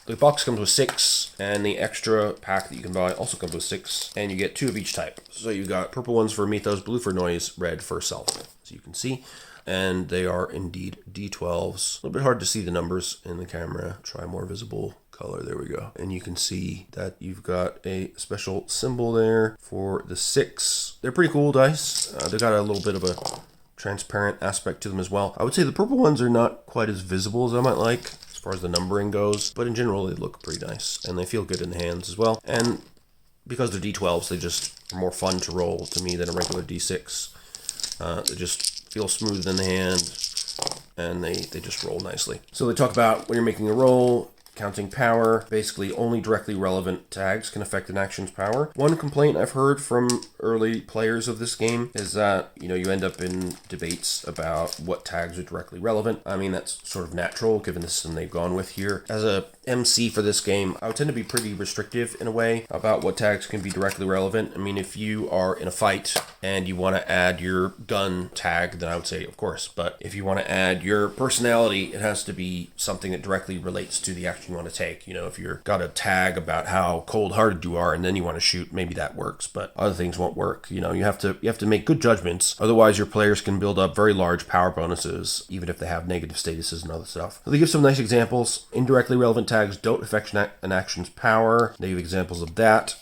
The box comes with 6, and the extra pack that you can buy also comes with 6, and you get 2 of each type. So you've got purple ones for mythos, blue for noise, red for self. So you can see. And they are indeed D12s. A little bit hard to see the numbers in the camera. Try more visible color. There we go. And you can see that you've got a special symbol there for the 6. They're pretty cool dice. They've got a little bit of a transparent aspect to them as well. I would say the purple ones are not quite as visible as I might like as far as the numbering goes, but in general they look pretty nice and they feel good in the hands as well. And because they're D12s, they just are more fun to roll to me than a regular D6. They just feel smooth in the hand, and they just roll nicely. So they talk about when you're making a roll, counting power. Basically, only directly relevant tags can affect an action's power. One complaint I've heard from early players of this game is that, you end up in debates about what tags are directly relevant. I mean, that's sort of natural given the system they've gone with here. As a MC for this game, I would tend to be pretty restrictive in a way about what tags can be directly relevant. I mean, if you are in a fight and you want to add your gun tag, then I would say, of course. But if you want to add your personality, it has to be something that directly relates to the action you want to take. If you've got a tag about how cold-hearted you are and then you want to shoot, maybe that works, but other things won't work. You have to make good judgments. Otherwise, your players can build up very large power bonuses, even if they have negative statuses and other stuff. So they give some nice examples. Indirectly relevant tags don't affect an action's power. They give examples of that.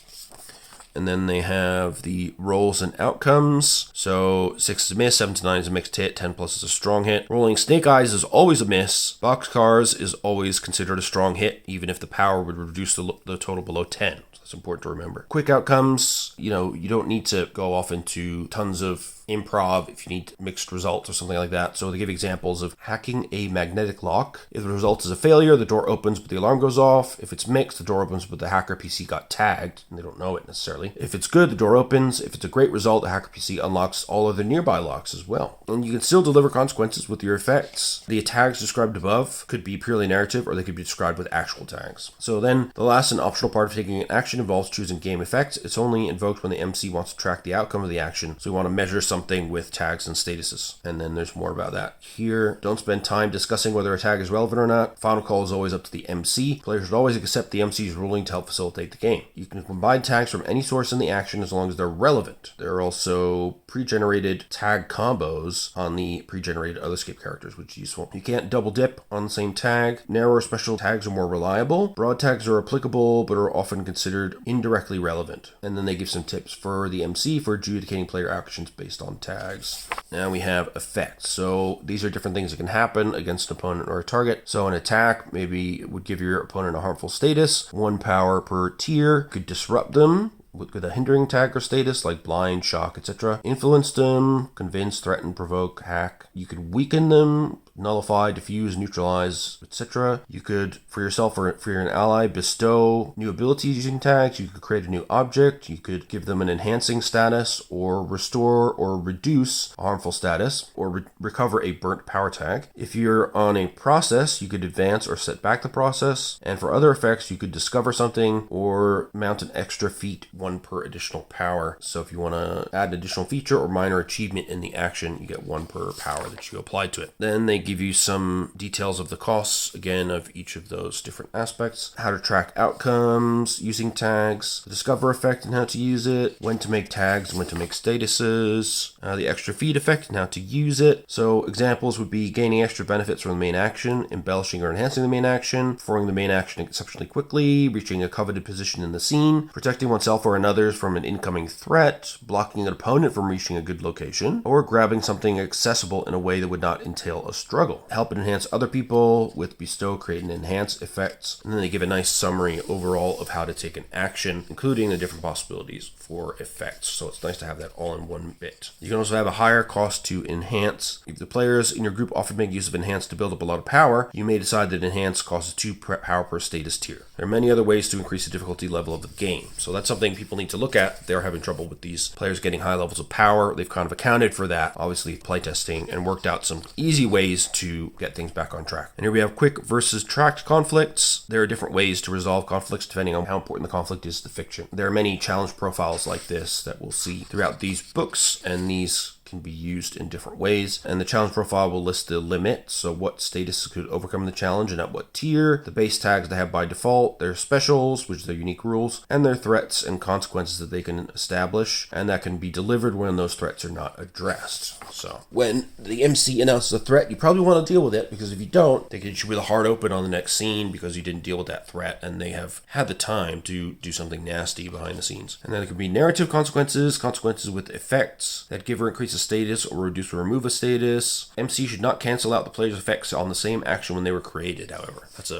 And then they have the rolls and outcomes. So 6 is a miss, 7 to 9 is a mixed hit, 10 plus is a strong hit. Rolling snake eyes is always a miss. Boxcars is always considered a strong hit, even if the power would reduce the total below 10. So that's important to remember. Quick outcomes, you don't need to go off into tons of improv if you need mixed results or something like that. So they give examples of hacking a magnetic lock. If the result is a failure, the door opens but the alarm goes off. If it's mixed, the door opens but the hacker PC got tagged and they don't know it necessarily. If it's good, the door opens. If it's a great result, the hacker PC unlocks all other nearby locks as well. And you can still deliver consequences with your effects. The tags described above could be purely narrative or they could be described with actual tags. So then the last and optional part of taking an action involves choosing game effects. It's only invoked when the MC wants to track the outcome of the action. So we want to measure something with tags and statuses. And then there's more about that here. Don't spend time discussing whether a tag is relevant or not. Final call is always up to the MC. Players should always accept the MC's ruling to help facilitate the game. You can combine tags from any source in the action as long as they're relevant. There are also pre-generated tag combos on the pre-generated Otherscape characters, which is useful. You can't double dip on the same tag. Narrower special tags are more reliable. Broad tags are applicable, but are often considered considered indirectly relevant. And then they give some tips for the MC for adjudicating player actions based on tags. Now we have effects. So these are different things that can happen against an opponent or a target. So an attack maybe would give your opponent a harmful status, 1 power per tier, could disrupt them with a hindering tag or status like blind, shock, etc. Influence them, convince, threaten, provoke, hack. You could weaken them, nullify, diffuse, neutralize, etc. You could, for yourself or for your ally, bestow new abilities using tags. You could create a new object. You could give them an enhancing status, or restore or reduce a harmful status, or recover a burnt power tag. If you're on a process, you could advance or set back the process. And for other effects, you could discover something or mount an extra feat, 1 per additional power. So if you want to add an additional feature or minor achievement in the action, you get 1 per power that you apply to it. Then they give you some details of the costs, again, of each of those different aspects. How to track outcomes using tags, the discover effect and how to use it, when to make tags and when to make statuses, the extra feed effect and how to use it. So examples would be gaining extra benefits from the main action, embellishing or enhancing the main action, performing the main action exceptionally quickly, reaching a coveted position in the scene, protecting oneself or another from an incoming threat, blocking an opponent from reaching a good location, or grabbing something accessible in a way that would not entail a struggle. Help and enhance other people with bestow, create, and enhance effects. And then they give a nice summary overall of how to take an action, including the different possibilities for effects. So it's nice to have that all in one bit. You can also have a higher cost to enhance. If the players in your group often make use of enhance to build up a lot of power, you may decide that enhance costs 2 power per status tier. There are many other ways to increase the difficulty level of the game. So that's something people need to look at. They're having trouble with these players getting high levels of power. They've kind of accounted for that, obviously playtesting, and worked out some easy ways to get things back on track. And here we have quick versus tracked conflicts. There are different ways to resolve conflicts depending on how important the conflict is to fiction. There are many challenge profiles like this that we'll see throughout these books, and these can be used in different ways. And the challenge profile will list the limit, so what status could overcome the challenge and at what tier, the base tags they have by default, their specials, which are their unique rules, and their threats and consequences that they can establish, and that can be delivered when those threats are not addressed. So when the MC announces a threat, you probably want to deal with it, because if you don't, they can hit you with a hard open on the next scene because you didn't deal with that threat, and they have had the time to do something nasty behind the scenes. And then there could be narrative consequences, consequences with effects that give or increase a status or reduce or remove a status. MC should not cancel out the player's effects on the same action when they were created, however. It's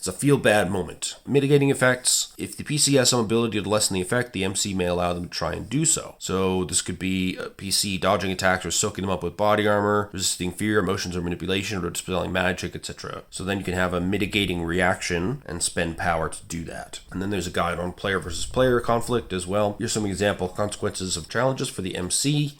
a feel bad moment. Mitigating effects. If the PC has some ability to lessen the effect, the MC may allow them to try and do so. So this could be a PC dodging attacks or soaking them up with body armor, resisting fear, emotions, or manipulation, or dispelling magic, etc. So then you can have a mitigating reaction and spend power to do that. And then there's a guide on player versus player conflict as well. Here's some example consequences of challenges for the MC.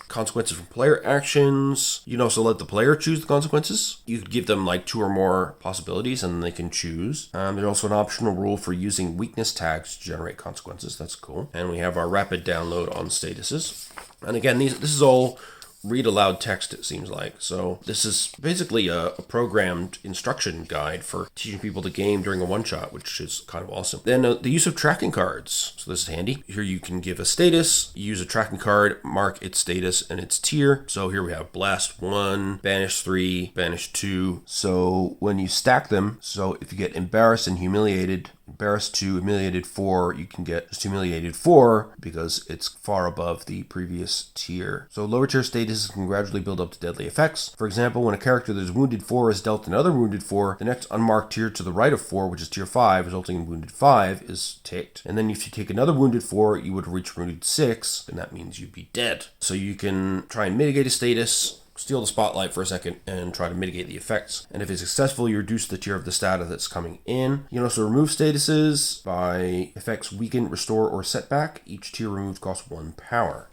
Consequences from player actions. You can also let the player choose the consequences. You could give them like 2 or more possibilities and they can choose. There's also an optional rule for using weakness tags to generate consequences. That's cool. And we have our rapid download on statuses. And again, this is all read aloud text, it seems like. So this is basically a programmed instruction guide for teaching people to game during a one-shot, which is kind of awesome. Then the use of tracking cards. So this is handy. Here you can give a status, use a tracking card, mark its status and its tier. So here we have Blast 1, Banish 3, Banish 2. So when you stack them, so if you get Embarrassed and Humiliated, Embarrassed to Humiliated 4, you can get just Humiliated 4 because it's far above the previous tier. So lower tier statuses can gradually build up to deadly effects. For example, when a character that is Wounded 4 is dealt another Wounded 4, the next unmarked tier to the right of 4, which is tier 5, resulting in Wounded 5, is ticked. And then if you take another Wounded 4, you would reach Wounded 6, and that means you'd be dead. So you can try and mitigate a status, steal the spotlight for a second, and try to mitigate the effects. And if it's successful, you reduce the tier of the status that's coming in. You can also remove statuses by effects weaken, restore, or setback. Each tier removed costs 1 power.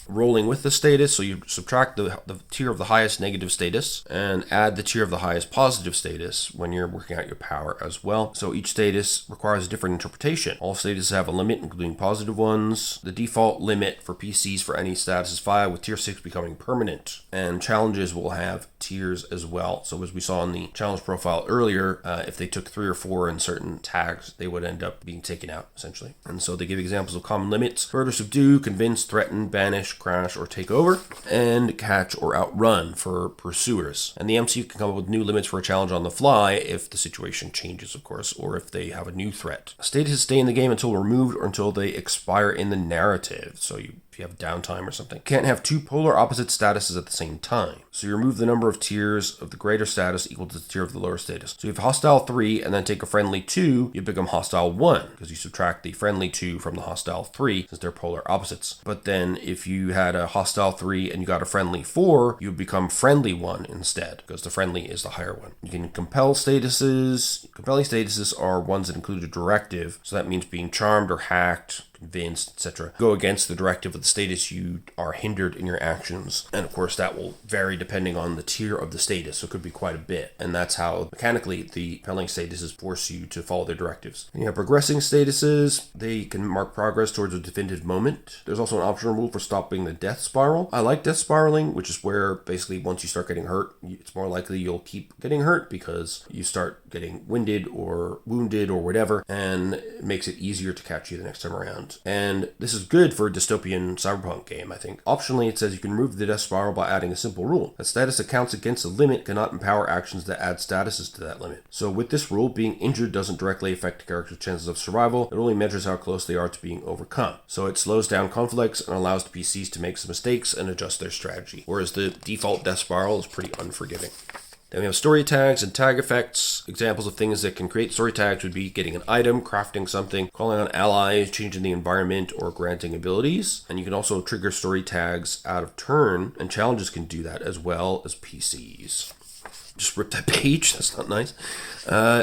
Rolling with the status, so you subtract the tier of the highest negative status and add the tier of the highest positive status when you're working out your power as well. So each status requires a different interpretation. All statuses have a limit, including positive ones. The default limit for PCs for any status is 5, with tier 6 becoming permanent. And challenges will have tiers as well. So as we saw in the challenge profile earlier, if they took 3 or 4 in certain tags, they would end up being taken out, essentially. And so they give examples of common limits: further subdue, convince, threaten, banish, crash, or take over, and catch or outrun for pursuers. And the MC can come up with new limits for a challenge on the fly if the situation changes, of course, or if they have a new threat. Statuses stay in the game until removed or until they expire in the narrative. So if you have downtime or something. Can't have two polar opposite statuses at the same time. So you remove the number of tiers of the greater status equal to the tier of the lower status. So if hostile 3 and then take a friendly 2, you become hostile 1 because you subtract the friendly 2 from the hostile 3 since they're polar opposites. But then if you had a hostile 3 and you got a friendly 4, you would become friendly 1 instead because the friendly is the higher one. You can compel statuses. Compelling statuses are ones that include a directive. So that means being charmed or hacked, convinced, etc. Go against the directive of the status, you are hindered in your actions. And of course that will vary depending on the tier of the status, so it could be quite a bit. And that's how mechanically the compelling statuses force you to follow their directives. And you have progressing statuses. They can mark progress towards a definitive moment. There's also an optional rule for stopping the death spiral. I like death spiraling, which is where basically once you start getting hurt, it's more likely you'll keep getting hurt because you start getting winded or wounded or whatever, and it makes it easier to catch you the next time around. And this is good for a dystopian cyberpunk game, I think. Optionally, it says you can remove the death spiral by adding a simple rule. A status that counts against a limit cannot empower actions that add statuses to that limit. So with this rule, being injured doesn't directly affect the character's chances of survival. It only measures how close they are to being overcome. So it slows down conflicts and allows the PCs to make some mistakes and adjust their strategy. Whereas the default death spiral is pretty unforgiving. Then we have story tags and tag effects. Examples of things that can create story tags would be getting an item, crafting something, calling on allies, changing the environment, or granting abilities. And you can also trigger story tags out of turn, and challenges can do that as well as PCs. Just rip that page, that's not nice.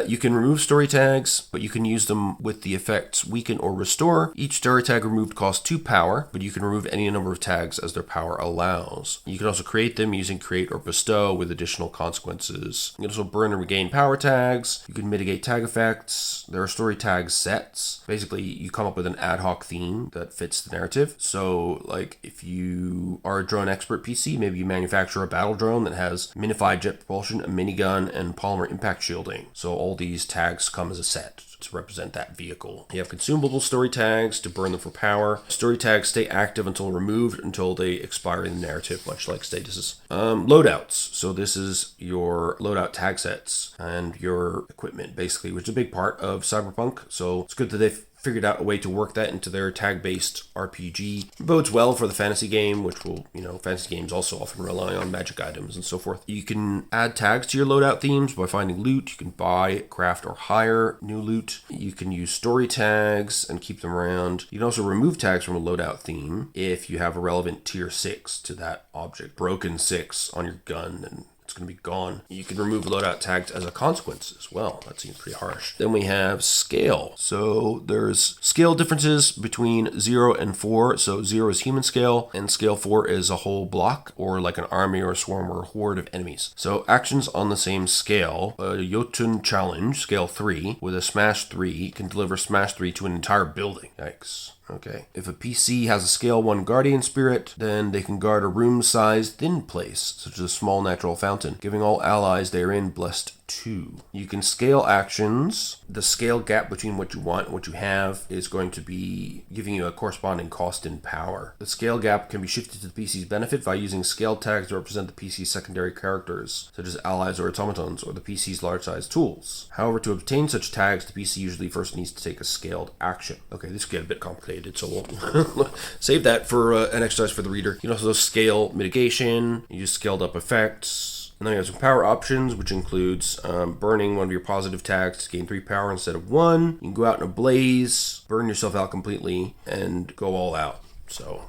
You can remove story tags, but you can use them with the effects weaken or restore. Each story tag removed costs 2 power, but you can remove any number of tags as their power allows. You can also create them using create or bestow with additional consequences. You can also burn and regain power tags. You can mitigate tag effects. There are story tag sets. Basically, you come up with an ad hoc theme that fits the narrative. So, like, if you are a drone expert PC, maybe you manufacture a battle drone that has minified jet propulsion, a minigun, and polymer impact shielding. So all these tags come as a set to represent that vehicle. You have consumable story tags to burn them for power. Story tags stay active until removed until they expire in the narrative, much like statuses. Loadouts. So this is your loadout tag sets and your equipment, basically, which is a big part of Cyberpunk. So it's good that they've figured out a way to work that into their tag-based RPG. It bodes well for the fantasy game, which will, fantasy games also often rely on magic items and so forth. You can add tags to your loadout themes by finding loot. You can buy, craft, or hire new loot. You can use story tags and keep them around. You can also remove tags from a loadout theme if you have a relevant tier 6 to that object. Broken 6 on your gun, and it's going to be gone. You can remove loadout tags as a consequence as well. That seems pretty harsh. Then we have scale. So there's scale differences between 0 and 4. So 0 is human scale, and scale 4 is a whole block, or like an army or a swarm or a horde of enemies. So actions on the same scale. A Jotun challenge, scale 3, with a smash 3, can deliver smash 3 to an entire building. Yikes. Okay. If a PC has a scale 1 guardian spirit, then they can guard a room-sized thin place, such as a small natural fountain, giving all allies therein blessed 2. You can scale actions. The scale gap between what you want and what you have is going to be giving you a corresponding cost in power. The scale gap can be shifted to the PC's benefit by using scale tags to represent the PC's secondary characters, such as allies or automatons, or the PC's large-sized tools. However, to obtain such tags, the PC usually first needs to take a scaled action. Okay, this could get a bit complicated, so we'll save that for an exercise for the reader. You can also scale mitigation, use scaled up effects. And then you have some power options, which includes burning one of your positive tags to gain 3 power instead of 1. You can go out in a blaze, burn yourself out completely, and go all out. So,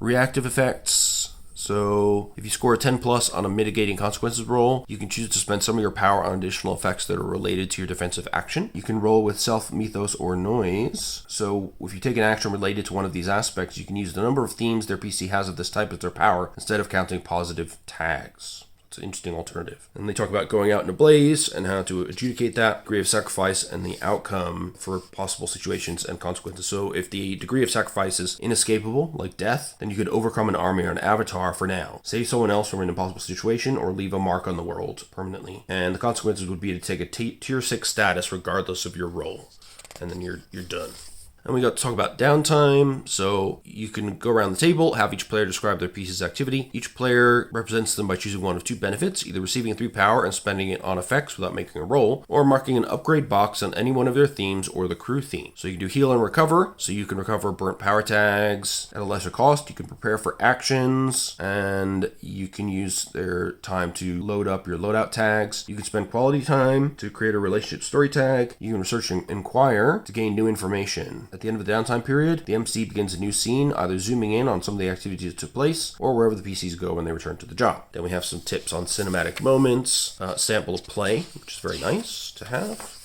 reactive effects. So, if you score a 10 plus on a mitigating consequences roll, you can choose to spend some of your power on additional effects that are related to your defensive action. You can roll with self, mythos, or noise. So, if you take an action related to one of these aspects, you can use the number of themes their PC has of this type as their power instead of counting positive tags. It's an interesting alternative. And they talk about going out in a blaze and how to adjudicate that, degree of sacrifice, and the outcome for possible situations and consequences. So if the degree of sacrifice is inescapable, like death, then you could overcome an army or an avatar for now, save someone else from an impossible situation, or leave a mark on the world permanently. And the consequences would be to take a tier 6 status regardless of your role. And then you're done. And we got to talk about downtime. So you can go around the table, have each player describe their piece's activity. Each player represents them by choosing one of two benefits, either receiving 3 power and spending it on effects without making a roll, or marking an upgrade box on any one of their themes or the crew theme. So you can do heal and recover, so you can recover burnt power tags at a lesser cost. You can prepare for actions, and you can use their time to load up your loadout tags. You can spend quality time to create a relationship story tag. You can research and inquire to gain new information. At the end of the downtime period, the MC begins a new scene, either zooming in on some of the activities that took place, or wherever the PCs go when they return to the job. Then we have some tips on cinematic moments, sample of play, which is very nice to have.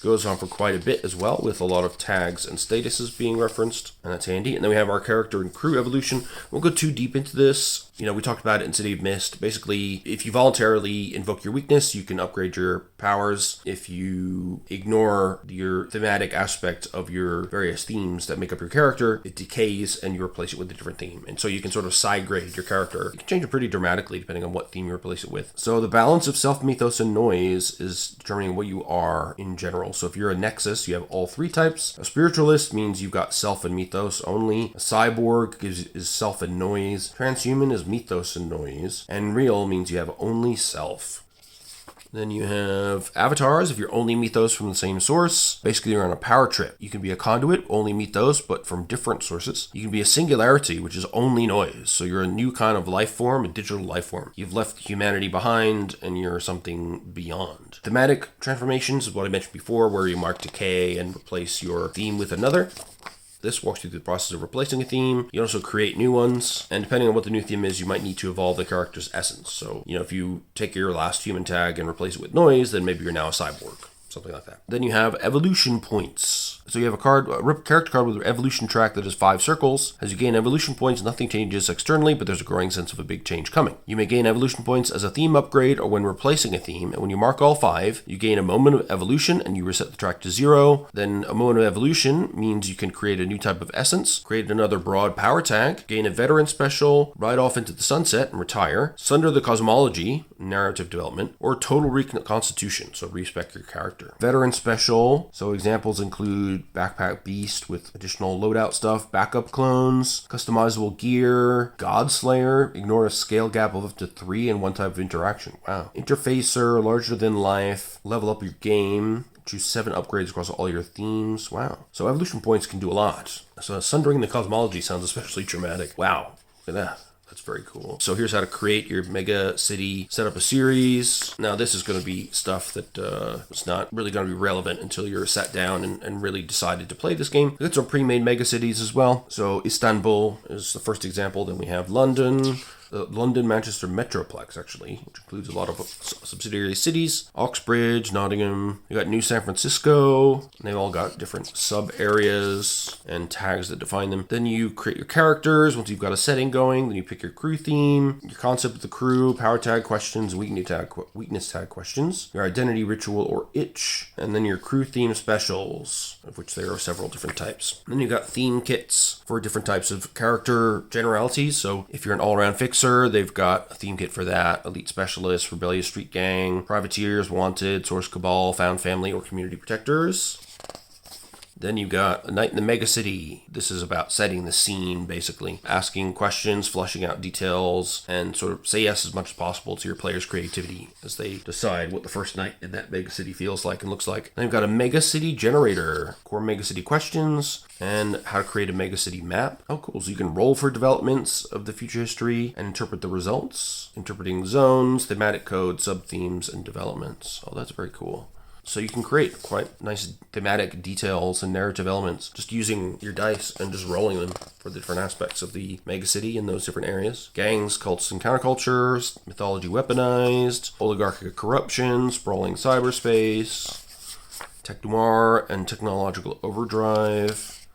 Goes on for quite a bit as well, with a lot of tags and statuses being referenced, and that's handy. And then we have our character and crew evolution. Won't go too deep into this. We talked about it in City of Mist. Basically, if you voluntarily invoke your weakness, you can upgrade your powers. If you ignore your thematic aspect of your various themes that make up your character, it decays and you replace it with a different theme. And so you can sort of side grade your character. You can change it pretty dramatically depending on what theme you replace it with. So the balance of self, mythos, and noise is determining what you are in general. So if you're a Nexus, you have all 3 types. A spiritualist means you've got self and mythos only. A cyborg is self and noise. Transhuman is mythos and noise. And real means you have only self. Then you have avatars if you're only mythos from the same source. Basically, you're on a power trip. You can be a conduit, only mythos, but from different sources. You can be a singularity, which is only noise. So you're a new kind of life form, a digital life form. You've left humanity behind and you're something beyond. Thematic transformations is what I mentioned before, where you mark decay and replace your theme with another. This walks you through the process of replacing a theme. You also create new ones, and depending on what the new theme is, you might need to evolve the character's essence. So, if you take your last human tag and replace it with noise, then maybe you're now a cyborg. Something like that. Then you have evolution points. So you have a character card with an evolution track that has 5 circles. As you gain evolution points, nothing changes externally, but there's a growing sense of a big change coming. You may gain evolution points as a theme upgrade or when replacing a theme, and when you mark all 5, you gain a moment of evolution and you reset the track to 0. Then a moment of evolution means you can create a new type of essence, create another broad power tag, gain a veteran special, ride off into the sunset and retire, sunder the cosmology, narrative development, or total reconstitution, so respec your character. Veteran special, so examples include Backpack Beast with additional loadout stuff, backup clones, customizable gear, Godslayer, ignore a scale gap of up to 3 in one type of interaction. Wow. Interfacer, larger than life, level up your game, choose 7 upgrades across all your themes. Wow. So evolution points can do a lot. So sundering the cosmology sounds especially dramatic. Wow. Look at that. That's very cool. So here's how to create your mega city, set up a series. Now this is going to be stuff that it's not really going to be relevant until you're sat down and really decided to play this game. We've got some pre-made mega cities as well. So Istanbul is the first example. Then we have London. London, Manchester Metroplex, actually, which includes a lot of subsidiary cities. Oxbridge, Nottingham. You got New San Francisco. And they've all got different sub-areas and tags that define them. Then you create your characters. Once you've got a setting going, then you pick your crew theme, your concept of the crew, power tag questions, weakness tag questions, your identity, ritual, or itch, and then your crew theme specials, of which there are several different types. Then you've got theme kits for different types of character generalities. So if you're an all-around fixer, they've got a theme kit for that. Elite Specialists, Rebellious Street Gang, Privateers, Wanted, Source Cabal, Found Family, or Community Protectors. Then you've got A Night in the Mega City. This is about setting the scene, basically. Asking questions, fleshing out details, and sort of say yes as much as possible to your players' creativity as they decide what the first night in that mega city feels like and looks like. Then you've got a Mega City Generator. Core Mega City questions, and how to create a Mega City map. Oh, cool. So you can roll for developments of the future history and interpret the results. Interpreting zones, thematic code, sub-themes, and developments. Oh, that's very cool. So you can create quite nice thematic details and narrative elements just using your dice and just rolling them for the different aspects of the megacity in those different areas. Gangs, cults, and countercultures, mythology weaponized, oligarchic corruption, sprawling cyberspace, tech noir and technological overdrive.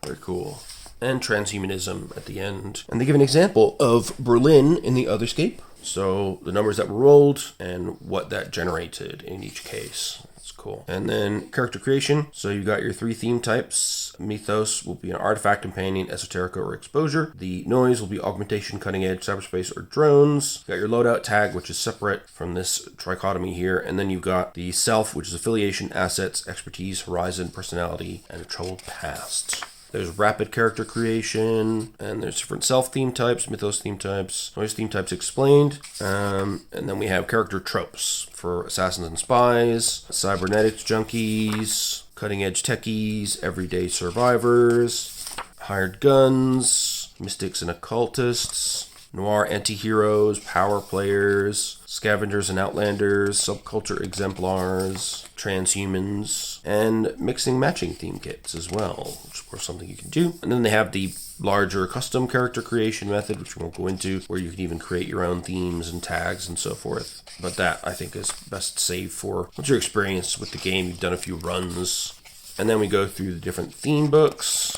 Very cool. And transhumanism at the end. And they give an example of Berlin in the Otherscape. So the numbers that were rolled and what that generated in each case. It's cool. And then character creation. So you've got your 3 theme types. Mythos will be an artifact, companion, esoterica, or exposure. The noise will be augmentation, cutting edge, cyberspace, or drones. You got your loadout tag, which is separate from this trichotomy here. And then you've got the self, which is affiliation, assets, expertise, horizon, personality, and a troubled past. There's rapid character creation, and there's different self-theme types, mythos theme types, noise theme types explained. And then we have character tropes for assassins and spies, cybernetics junkies, cutting-edge techies, everyday survivors, hired guns, mystics and occultists, noir anti-heroes, power players, scavengers and outlanders, subculture exemplars, transhumans, and mixing matching theme kits as well, which is of course something you can do. And then they have the larger custom character creation method, which we won't go into, where you can even create your own themes and tags and so forth. But that, I think, is best saved for once you're experienced with the game, you've done a few runs. And then we go through the different theme books,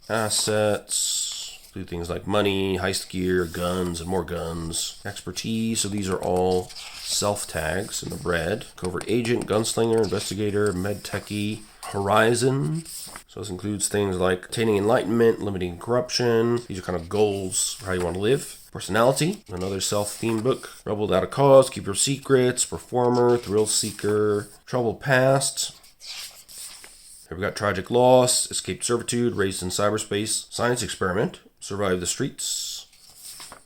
assets, do things like money, heist gear, guns, and more guns. Expertise, so these are all self-tags in the red. Covert agent, gunslinger, investigator, med techie. Horizon, so this includes things like attaining enlightenment, limiting corruption. These are kind of goals for how you want to live. Personality, another self-themed book. Rebel without a cause, keep your secrets, performer, thrill seeker, troubled past. Here we got tragic loss, escaped servitude, raised in cyberspace, science experiment, survive the streets.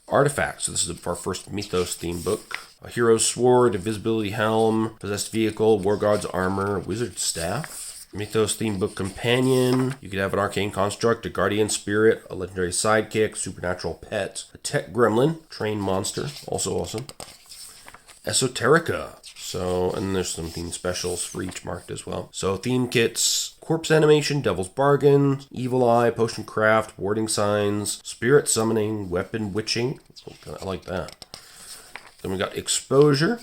Artifacts, so this is our first mythos theme book. A hero's sword, invisibility helm, possessed vehicle, war god's armor, wizard staff. Mythos theme book companion. You could have an arcane construct, a guardian spirit, a legendary sidekick, supernatural pet, a tech gremlin, trained monster, also awesome. Esoterica. So, and there's some theme specials for each marked as well. So theme kits, corpse animation, devil's bargain, evil eye, potion craft, warding signs, spirit summoning, weapon witching. I like that. Then we got exposure.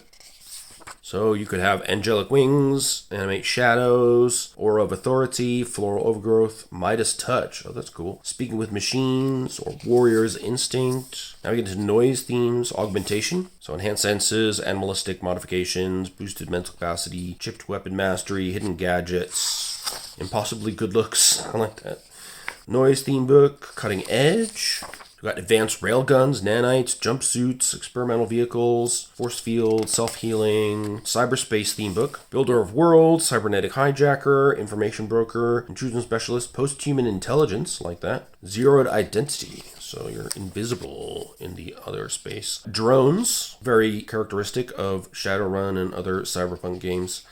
So you could have angelic wings, animate shadows, aura of authority, floral overgrowth, Midas touch. Oh, that's cool. Speaking with machines or warrior's instinct. Now we get into noise themes, augmentation. So enhanced senses, animalistic modifications, boosted mental capacity, chipped weapon mastery, hidden gadgets, impossibly good looks. I like that. Noise theme book, cutting edge. We've got advanced railguns, nanites, jumpsuits, experimental vehicles, force field, self-healing, cyberspace theme book, builder of worlds, cybernetic hijacker, information broker, intrusion specialist, post-human intelligence, like that, zeroed identity, so you're invisible in the other space. Drones, very characteristic of Shadowrun and other cyberpunk games.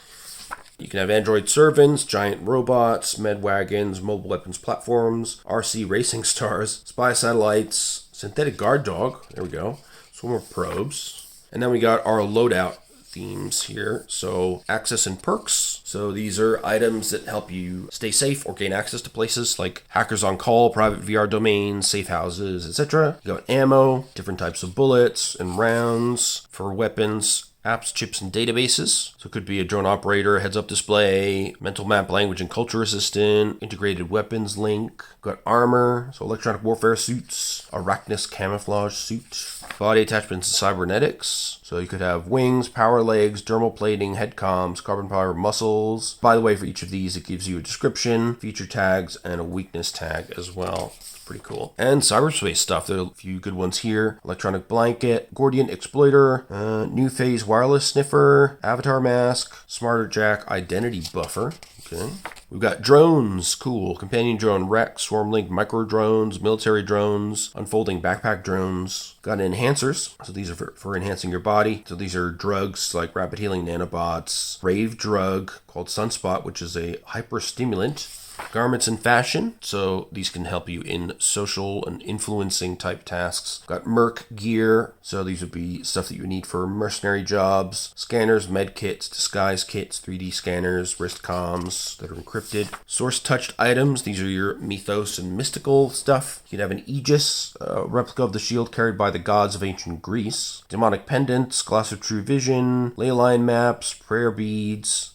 You can have android servants, giant robots, med wagons, mobile weapons platforms, RC racing stars, spy satellites, synthetic guard dog, there we go, some more probes. And then we got our loadout themes here. So access and perks. So these are items that help you stay safe or gain access to places like hackers on call, private VR domains, safe houses, etc. You got ammo, different types of bullets and rounds for weapons, apps, chips, and databases. So it could be a drone operator, heads-up display, mental map language and culture assistant, integrated weapons link. Got armor, so electronic warfare suits, Arachnus camouflage suit, body attachments and cybernetics. So you could have wings, power legs, dermal plating, head comms, carbon fiber muscles. By the way, for each of these, it gives you a description, feature tags, and a weakness tag as well. Pretty cool. And cyberspace stuff. There are a few good ones here. Electronic blanket, Gordian exploiter, new phase wireless sniffer, avatar mask, smarter jack identity buffer. Okay. We've got drones. Cool. Companion drone, Rex, Swarmlink, micro drones, military drones, unfolding backpack drones. Got enhancers. So these are for enhancing your body. So these are drugs like rapid healing nanobots. Rave drug called Sunspot, which is a hyperstimulant. Garments and fashion, so these can help you in social and influencing type tasks. Got merc gear, so these would be stuff that you need for mercenary jobs. Scanners, med kits, disguise kits, 3D scanners, wrist comms that are encrypted. Source touched items, these are your mythos and mystical stuff. You can have an aegis, a replica of the shield carried by the gods of ancient Greece. Demonic pendants, glass of true vision, ley line maps, prayer beads,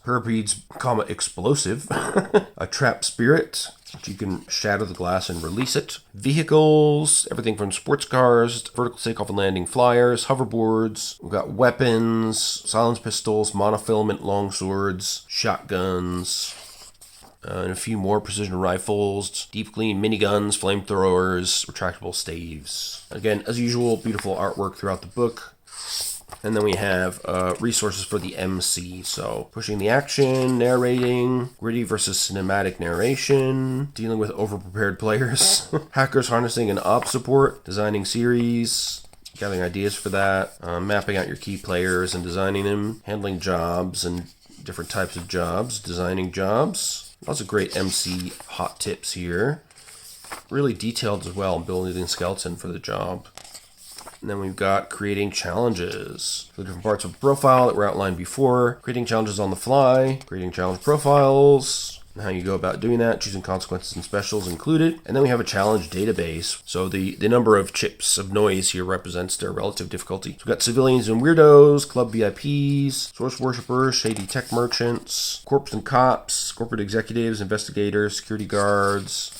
comma explosive, a trap spirit, You can shatter the glass and release it. Vehicles, everything from sports cars, vertical takeoff and landing flyers, hoverboards. We've got weapons, silence pistols, monofilament longswords, shotguns, and a few more precision rifles, deep clean miniguns, flamethrowers, retractable staves. Again, as usual, beautiful artwork throughout the book. And then we have resources for the MC. So pushing the action, narrating, gritty versus cinematic narration, dealing with overprepared players, hackers harnessing and op support, designing series, gathering ideas for that, mapping out your key players and designing them, handling jobs and different types of jobs, designing jobs. Lots of great MC hot tips here. Really detailed as well, building a skeleton for the job. And then we've got creating challenges. The different parts of the profile that were outlined before. Creating challenges on the fly. Creating challenge profiles. And how you go about doing that. Choosing consequences and specials included. And then we have a challenge database. So the number of chips of noise here represents their relative difficulty. So we've got civilians and weirdos. Club VIPs. Source worshippers. Shady tech merchants. Corps and cops. Corporate executives. Investigators. Security guards.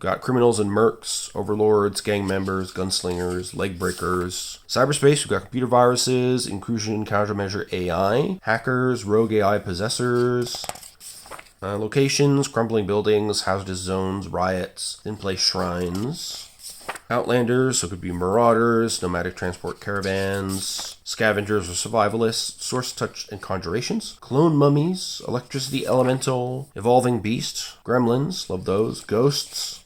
Got criminals and mercs, overlords, gang members, gunslingers, leg breakers. Cyberspace, we've got computer viruses, intrusion countermeasure AI, hackers, rogue AI possessors. Locations, crumbling buildings, hazardous zones, riots, in-place shrines. Outlanders, so it could be marauders, nomadic transport caravans, scavengers or survivalists, source touch and conjurations, clone mummies, electricity elemental, evolving beast, gremlins, love those, ghosts,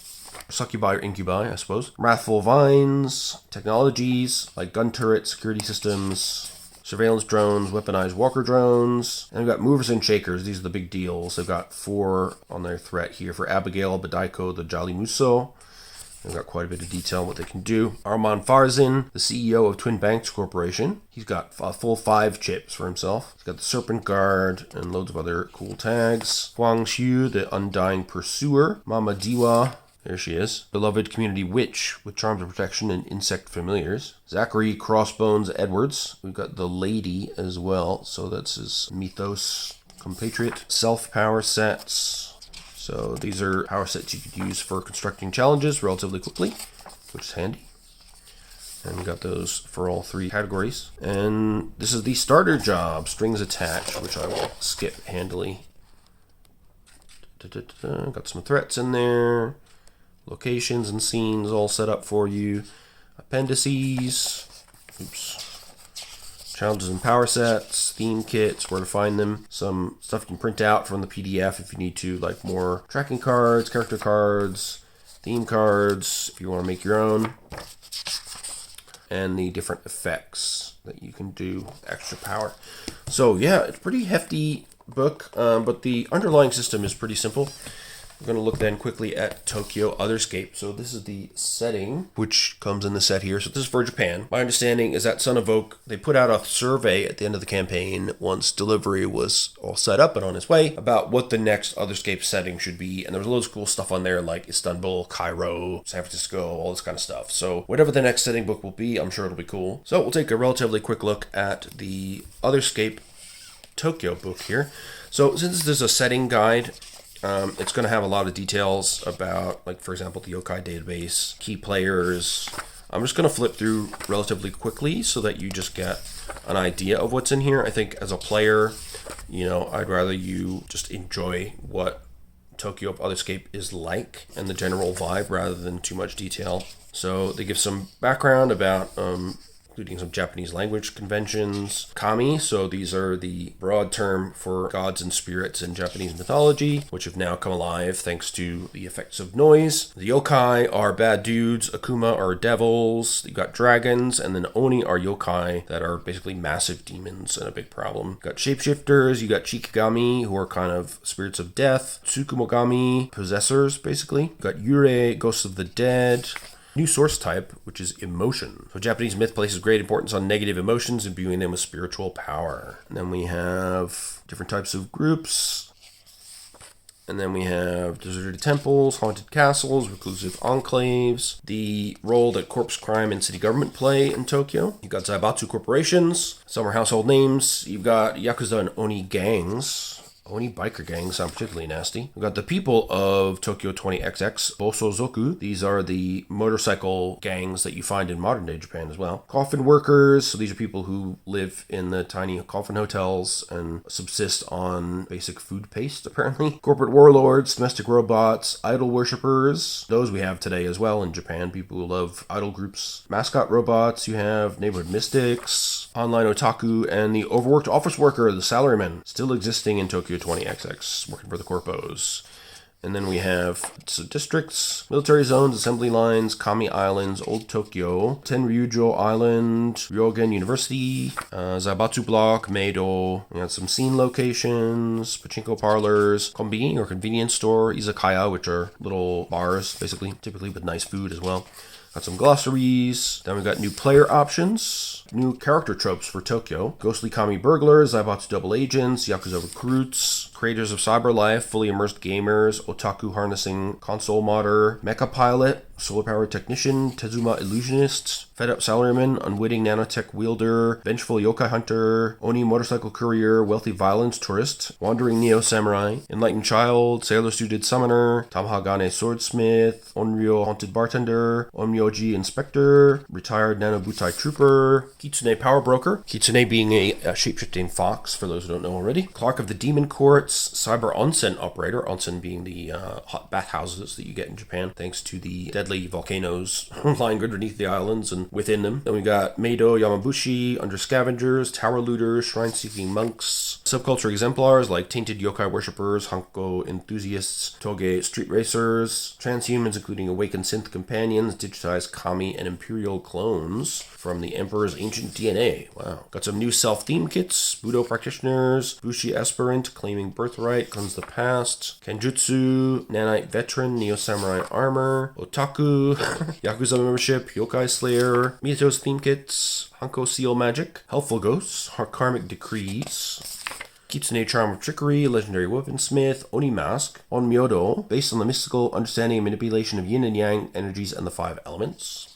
succubi or incubi, I suppose, wrathful vines, technologies like gun turrets, security systems, surveillance drones, weaponized walker drones, and we've got movers and shakers. These are the big deals. They've got 4 on their threat here for Abigail, Badaiko, the Jolly Muso. They've got quite a bit of detail on what they can do. Armand Farzin, the CEO of Twin Banks Corporation. He's got a full 5 chips for himself. He's got the Serpent Guard and loads of other cool tags. Huang Xiu, the Undying Pursuer. Mama Diwa, there she is. Beloved Community Witch with Charms of Protection and Insect Familiars. Zachary Crossbones Edwards. We've got the Lady as well. So that's his Mythos compatriot. Self-power sets. So these are power sets you could use for constructing challenges relatively quickly, which is handy. And we got those for all 3 categories. And this is the starter job, strings attached, which I will skip handily. Got some threats in there. Locations and scenes all set up for you. Appendices. Oops. Challenges and power sets, theme kits, where to find them. Some stuff you can print out from the PDF if you need to, like more tracking cards, character cards, theme cards, if you want to make your own. And the different effects that you can do with extra power. So yeah, it's a pretty hefty book, but the underlying system is pretty simple. We're going to look then quickly at Tokyo Otherscape. So this is the setting, which comes in the set here. So this is for Japan. My understanding is that Son of Oak, they put out a survey at the end of the campaign, once delivery was all set up and on its way, about what the next Otherscape setting should be. And there was loads of cool stuff on there, like Istanbul, Cairo, San Francisco, all this kind of stuff. So whatever the next setting book will be, I'm sure it'll be cool. So we'll take a relatively quick look at the Otherscape Tokyo book here. So since this is a setting guide, it's going to have a lot of details about, like, for example, the yokai database, key players. I'm just going to flip through relatively quickly so that you just get an idea of what's in here. I think as a player, I'd rather you just enjoy what Tokyo Otherscape is like and the general vibe rather than too much detail. So they give some background about including some Japanese language conventions. Kami, so these are the broad term for gods and spirits in Japanese mythology, which have now come alive thanks to the effects of noise. The yokai are bad dudes, akuma are devils, you've got dragons, and then oni are yokai that are basically massive demons and a big problem. You've got shapeshifters, you got chikigami, who are kind of spirits of death, tsukumogami, possessors, basically. You've got yurei, ghosts of the dead. New source type, which is emotion. So Japanese myth places great importance on negative emotions, imbuing them with spiritual power. And then we have different types of groups. And then we have deserted temples, haunted castles, reclusive enclaves, the role that corpse crime and city government play in Tokyo. You've got Zaibatsu corporations, some are household names. You've got Yakuza and Oni gangs. Oni biker gangs sound particularly nasty. We've got the people of Tokyo 20XX, Bosozoku. These are the motorcycle gangs that you find in modern day Japan as well. Coffin workers. So these are people who live in the tiny coffin hotels and subsist on basic food paste, apparently. Corporate warlords, domestic robots, idol worshippers. Those we have today as well in Japan. People who love idol groups. Mascot robots. You have neighborhood mystics, online otaku, and the overworked office worker, the salaryman, still existing in Tokyo 20XX, working for the corpos. And then we have districts, military zones, assembly lines, Kami Islands, Old Tokyo, Tenryujo Island, Ryogen University, Zaibatsu Block, Meido. We got some scene locations, pachinko parlors, kombini or convenience store, izakaya, which are little bars, basically, typically with nice food as well. Got some glossaries. Then we got new player options, new character tropes for Tokyo. Ghostly Kami burglars, Zaibatsu double agents, Yakuza recruits, creators of cyber life, fully immersed gamers, otaku harnessing console modder, mecha pilot, solar powered technician, Tezuma illusionist, fed up salaryman, unwitting nanotech wielder, vengeful yokai hunter, oni motorcycle courier, wealthy violence tourist, wandering neo samurai, enlightened child, sailor suited summoner, Tamahagane swordsmith, onryo haunted bartender, onmyoji inspector, retired nanobutai trooper, kitsune power broker, kitsune being a shape-shifting fox for those who don't know already, clerk of the demon courts, cyber onsen operator, onsen being the hot bathhouses that you get in Japan thanks to the deadly volcanoes lying underneath the islands and within them. Then we got Meido Yamabushi, under scavengers, tower looters, shrine-seeking monks, subculture exemplars like tainted yokai worshippers, Hanko enthusiasts, Toge street racers, transhumans including awakened synth companions, digitized kami and imperial clones from the Emperor's ancient DNA. Wow. Got some new self-theme kits, Budo practitioners, Bushi aspirant, claiming birthright, cleanse the past, Kenjutsu, nanite veteran, neo-samurai armor, otaku, Yakuza membership, yokai slayer, Miyato's theme kits, Hanko seal magic, helpful ghosts, karmic decrees, Kitsune charm of trickery, legendary wovensmith, oni mask, onmyodo, based on the mystical understanding and manipulation of yin and yang energies and the 5 elements.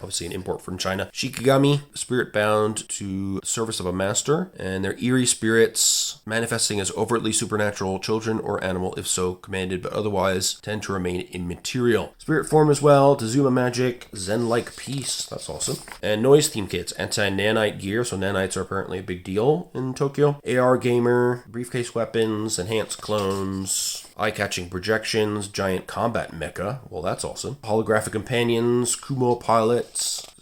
Obviously an import from China. Shikigami, spirit bound to service of a master, and they're eerie spirits manifesting as overtly supernatural children or animal if so commanded, but otherwise tend to remain immaterial. Spirit form as well, Tezuma magic, Zen-like peace, that's awesome. And noise theme kits, anti-nanite gear, so nanites are apparently a big deal in Tokyo. AR gamer, briefcase weapons, enhanced clones, eye-catching projections, giant combat mecha. Well, that's awesome. Holographic companions, Kumo pilots.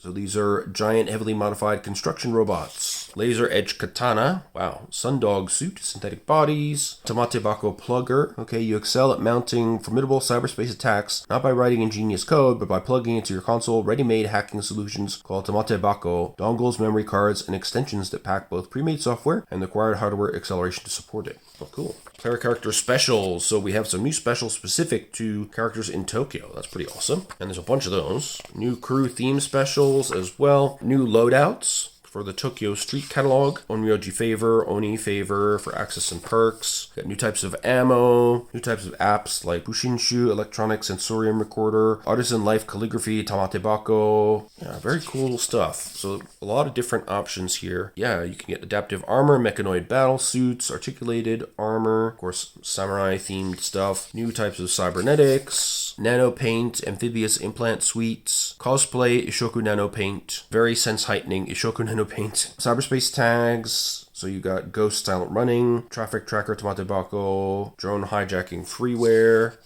So these are giant, heavily modified construction robots. Laser edge katana. Wow. Sundog suit, synthetic bodies. Tamate Bako plugger. Okay, you excel at mounting formidable cyberspace attacks, not by writing ingenious code, but by plugging into your console ready-made hacking solutions called Tamate Bako, dongles, memory cards, and extensions that pack both pre-made software and the required hardware acceleration to support it. Oh, cool. Player character specials. So we have some new specials specific to characters in Tokyo. That's pretty awesome. And there's a bunch of those. New crew theme specials as well. New loadouts for the Tokyo Street catalog. Onryoji favor, Oni favor for access and perks. Got new types of ammo, new types of apps like Bushinshu, electronic sensorium recorder, artisan life calligraphy, Tamate Bako. Yeah, very cool stuff. So a lot of different options here. Yeah, you can get adaptive armor, mechanoid battle suits, articulated armor, of course, samurai themed stuff, new types of cybernetics, nano paint, amphibious implant suites, cosplay, Ishoku nano paint, very sense heightening Ishoku nano paint, cyberspace tags. So you got ghost silent running, traffic tracker Tamate Bako, drone hijacking freeware,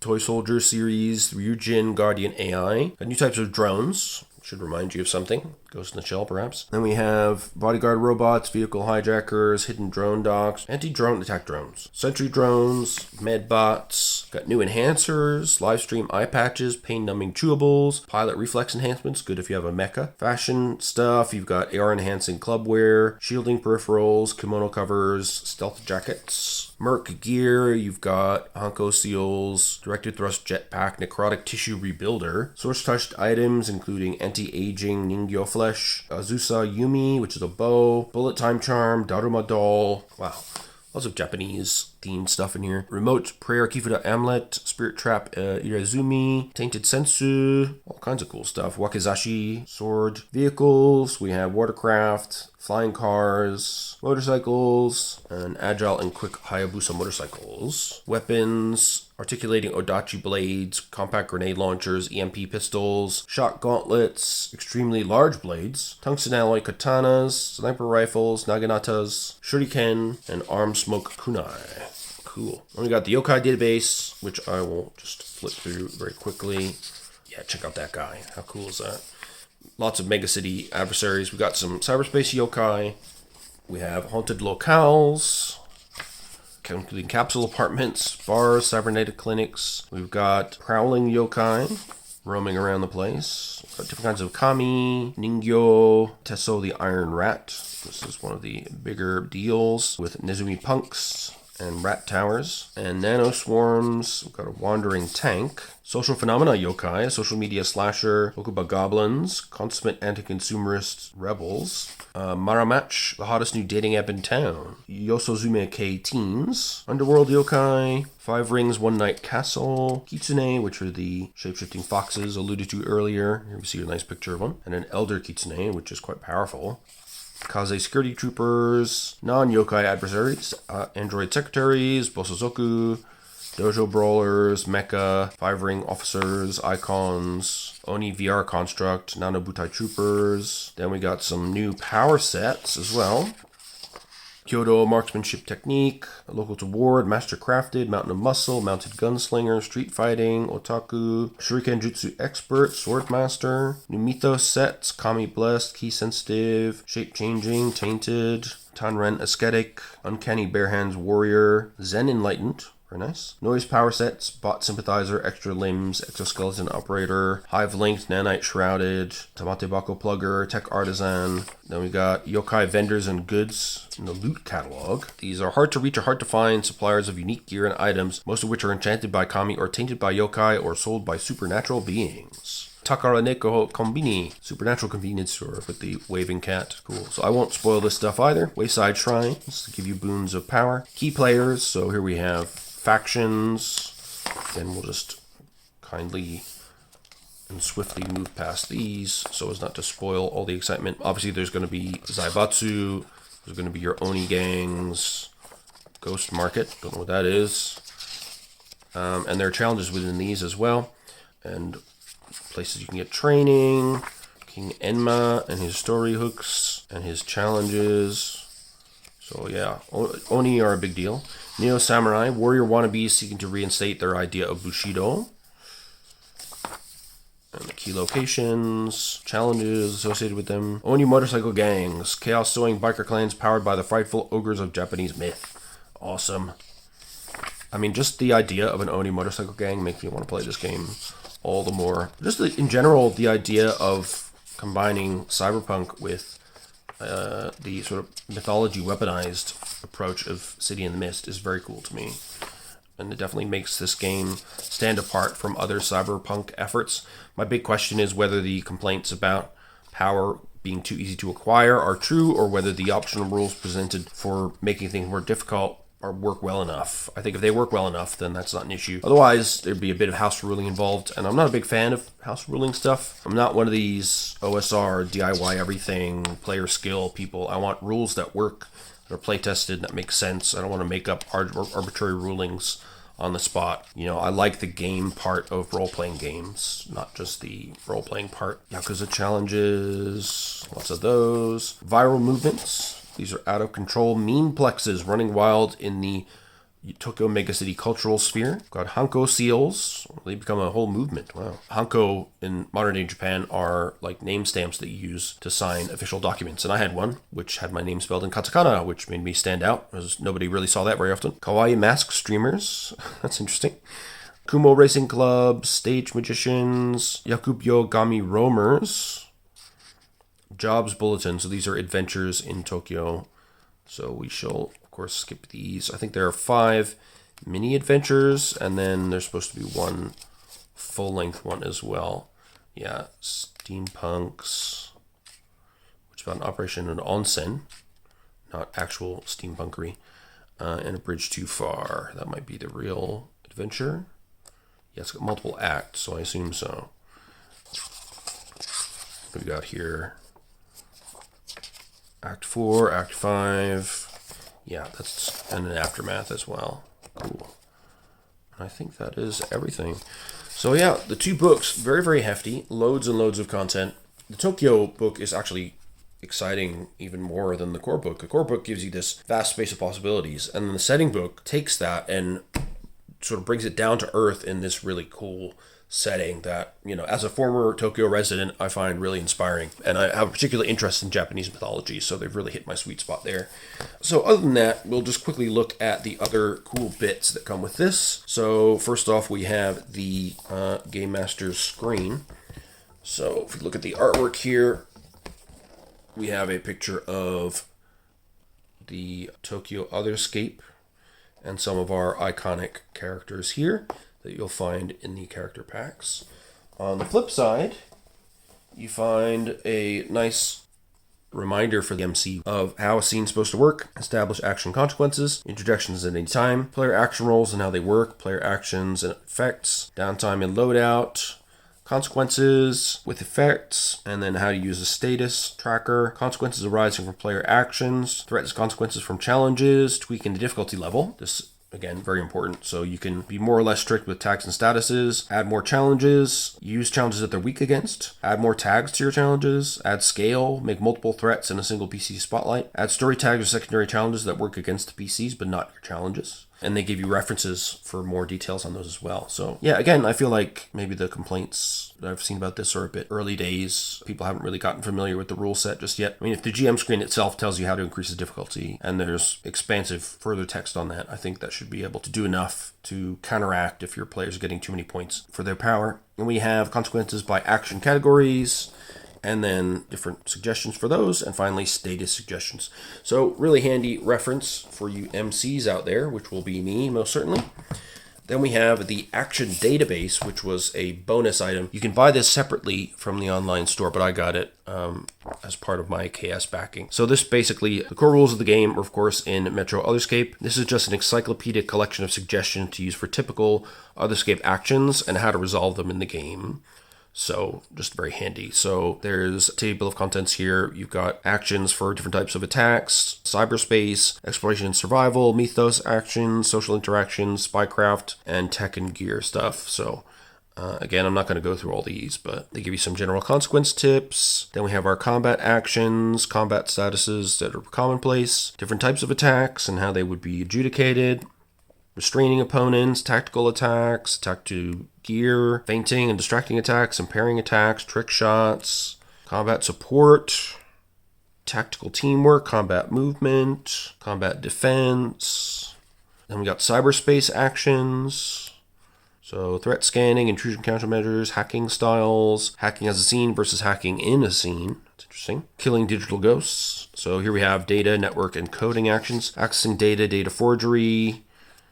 toy soldier series, Ryujin guardian AI, got new types of drones. Should remind you of something. Ghost in the Shell, perhaps. Then we have bodyguard robots, vehicle hijackers, hidden drone docks, anti-drone attack drones, sentry drones, medbots, got new enhancers, live stream eye patches, pain-numbing chewables, pilot reflex enhancements, good if you have a mecha. Fashion stuff, you've got AR-enhancing clubwear, shielding peripherals, kimono covers, stealth jackets. Merc gear, you've got Hanko seals, directed thrust jetpack, necrotic tissue rebuilder, source-touched items including anti-aging Ningyo flesh, Azusa Yumi, which is a bow, bullet time charm, Daruma doll. Wow, lots of Japanese themed stuff in here. Remote Prayer Kifuda Amulet, Spirit Trap Irezumi, Tainted Sensu, all kinds of cool stuff. Wakizashi, Sword, Vehicles, we have Watercraft, Flying Cars, Motorcycles, and Agile and Quick Hayabusa Motorcycles. Weapons, Articulating Odachi Blades, Compact Grenade Launchers, EMP Pistols, Shock Gauntlets, Extremely Large Blades, Tungsten Alloy Katanas, Sniper Rifles, Naganatas, Shuriken, and Arm Smoke Kunai. Cool. Then we got the Yokai database, which I will just flip through very quickly. Yeah, check out that guy. How cool is that? Lots of megacity adversaries. We got some cyberspace yokai. We have haunted locales, including capsule apartments, bars, cybernetic clinics. We've got prowling yokai roaming around the place. We've got different kinds of kami, ningyo, Tesso the Iron Rat. This is one of the bigger deals with Nezumi punks and rat towers, and nano swarms. We've got a wandering tank, social phenomena yokai, a social media slasher, Okuba goblins, consummate anti-consumerist rebels, Maramatch, the hottest new dating app in town, Yosozume K teens, underworld yokai, 5 rings, 1 night castle, kitsune, which are the shape-shifting foxes alluded to earlier. Here we see a nice picture of one, and an elder kitsune, which is quite powerful. Kaze security troopers, non-yokai adversaries, android secretaries, bosozoku, dojo brawlers, mecha, 5-ring officers, icons, Oni VR construct, nanobutai troopers. Then we got some new power sets as well. Kyoto marksmanship technique, local to ward, master crafted, mountain of muscle, mounted gunslinger, street fighting, otaku, shuriken jutsu expert, sword master, new mythos sets, kami blessed, key sensitive, shape changing, tainted, tanren ascetic, uncanny bare hands warrior, zen enlightened. Very nice. Noise power sets, bot sympathizer, extra limbs, exoskeleton operator, hive linked, nanite shrouded, tamate bako plugger, tech artisan. Then we got yokai vendors and goods in the loot catalog. These are hard to reach or hard to find suppliers of unique gear and items, most of which are enchanted by kami or tainted by yokai or sold by supernatural beings. Takara Neko Kombini, supernatural convenience store with the waving cat. Cool. So I won't spoil this stuff either. Wayside shrines to give you boons of power. Key players. So here we have factions, and we'll just kindly and swiftly move past these so as not to spoil all the excitement. Obviously there's going to be Zaibatsu, there's going to be your Oni gangs, Ghost Market, don't know what that is, and there are challenges within these as well, and places you can get training, King Enma and his story hooks and his challenges. So yeah, Oni are a big deal. Neo Samurai, warrior wannabes seeking to reinstate their idea of Bushido. And the key locations, challenges associated with them. Oni motorcycle gangs, chaos sowing biker clans powered by the frightful ogres of Japanese myth. Awesome. I mean, just the idea of an Oni motorcycle gang makes me want to play this game all the more. Just in general, the idea of combining cyberpunk with the sort of mythology weaponized approach of City in the Mist is very cool to me. And it definitely makes this game stand apart from other cyberpunk efforts. My big question is whether the complaints about power being too easy to acquire are true, or whether the optional rules presented for making things more difficult work well enough. I think if they work well enough, then that's not an issue. Otherwise, there'd be a bit of house ruling involved, and I'm not a big fan of house ruling stuff. I'm not one of these OSR, DIY everything, player skill people. I want rules that work, that are play tested, that make sense. I don't want to make up arbitrary rulings on the spot. You know, I like the game part of role-playing games, not just the role-playing part. Yakuza challenges, lots of those. Viral movements. These are out-of-control meme-plexes running wild in the Tokyo megacity cultural sphere. Got Hanko seals. They become a whole movement. Wow. Hanko in modern-day Japan are like name stamps that you use to sign official documents. And I had one, which had my name spelled in katakana, which made me stand out, as nobody really saw that very often. Kawaii mask streamers. That's interesting. Kumo racing clubs, stage magicians, Yakubyo gami roamers. Jobs bulletin. So these are adventures in Tokyo. So we shall, of course, skip these. I think there are 5 mini adventures, and then there's supposed to be one full-length one as well. Yeah, steampunks, which is about an operation in onsen, not actual steampunkery. and a bridge too far. That might be the real adventure. Yeah, it's got multiple acts, so I assume so. What we got here? Act 4, Act 5. Yeah, that's and an aftermath as well. Cool. I think that is everything. So yeah, the 2 books, very, very hefty. Loads and loads of content. The Tokyo book is actually exciting even more than the core book. The core book gives you this vast space of possibilities, and then the setting book takes that and sort of brings it down to earth in this really cool setting that, you know, as a former Tokyo resident, I find really inspiring. And I have a particular interest in Japanese mythology, so they've really hit my sweet spot there. So other than that, we'll just quickly look at the other cool bits that come with this. So first off, we have the Game Master's screen. So if we look at the artwork here, we have a picture of the Tokyo Otherscape and some of our iconic characters here that you'll find in the character packs. On the flip side, you find a nice reminder for the MC of how a scene's supposed to work, establish action consequences, interjections at any time, player action roles and how they work, player actions and effects, downtime and loadout, consequences with effects, and then how to use a status tracker, consequences arising from player actions, threats, consequences from challenges, tweaking the difficulty level. This, again, very important. So you can be more or less strict with tags and statuses, add more challenges, use challenges that they're weak against, add more tags to your challenges, add scale, make multiple threats in a single PC spotlight, add story tags or secondary challenges that work against the PCs but not your challenges. And they give you references for more details on those as well. So yeah, again, I feel like maybe the complaints that I've seen about this are a bit early days. People haven't really gotten familiar with the rule set just yet. I mean, if the GM screen itself tells you how to increase the difficulty and there's expansive further text on that, I think that should be able to do enough to counteract if your players are getting too many points for their power. And we have consequences by action categories, and then different suggestions for those, and finally status suggestions. So really handy reference for you MCs out there, which will be me most certainly. Then we have the action database, which was a bonus item. You can buy this separately from the online store, but I got it as part of my KS backing. So this basically, the core rules of the game are of course in Metro Otherscape. This is just an encyclopedic collection of suggestions to use for typical Otherscape actions and how to resolve them in the game. So just very handy. So there's a table of contents here. You've got actions for different types of attacks, cyberspace, exploration and survival, mythos actions, social interactions, spycraft, and tech and gear stuff. So again, I'm not going to go through all these, but they give you some general consequence tips. Then we have our combat actions, combat statuses that are commonplace, different types of attacks and how they would be adjudicated, restraining opponents, tactical attacks, attack to gear, feinting and distracting attacks, impairing attacks, trick shots, combat support, tactical teamwork, combat movement, combat defense. Then we got cyberspace actions. So threat scanning, intrusion countermeasures, hacking styles, hacking as a scene versus hacking in a scene. That's interesting. Killing digital ghosts. So here we have data, network, and coding actions. Accessing data, data forgery,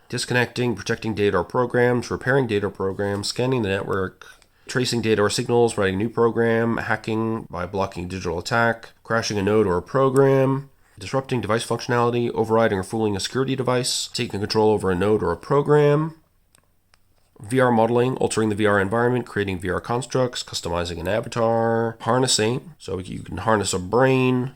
disconnecting, protecting data or programs, repairing data or programs, scanning the network, tracing data or signals, writing a new program, hacking by blocking digital attack, crashing a node or a program, disrupting device functionality, overriding or fooling a security device, taking control over a node or a program, VR modeling, altering the VR environment, creating VR constructs, customizing an avatar, harnessing, so you can harness a brain.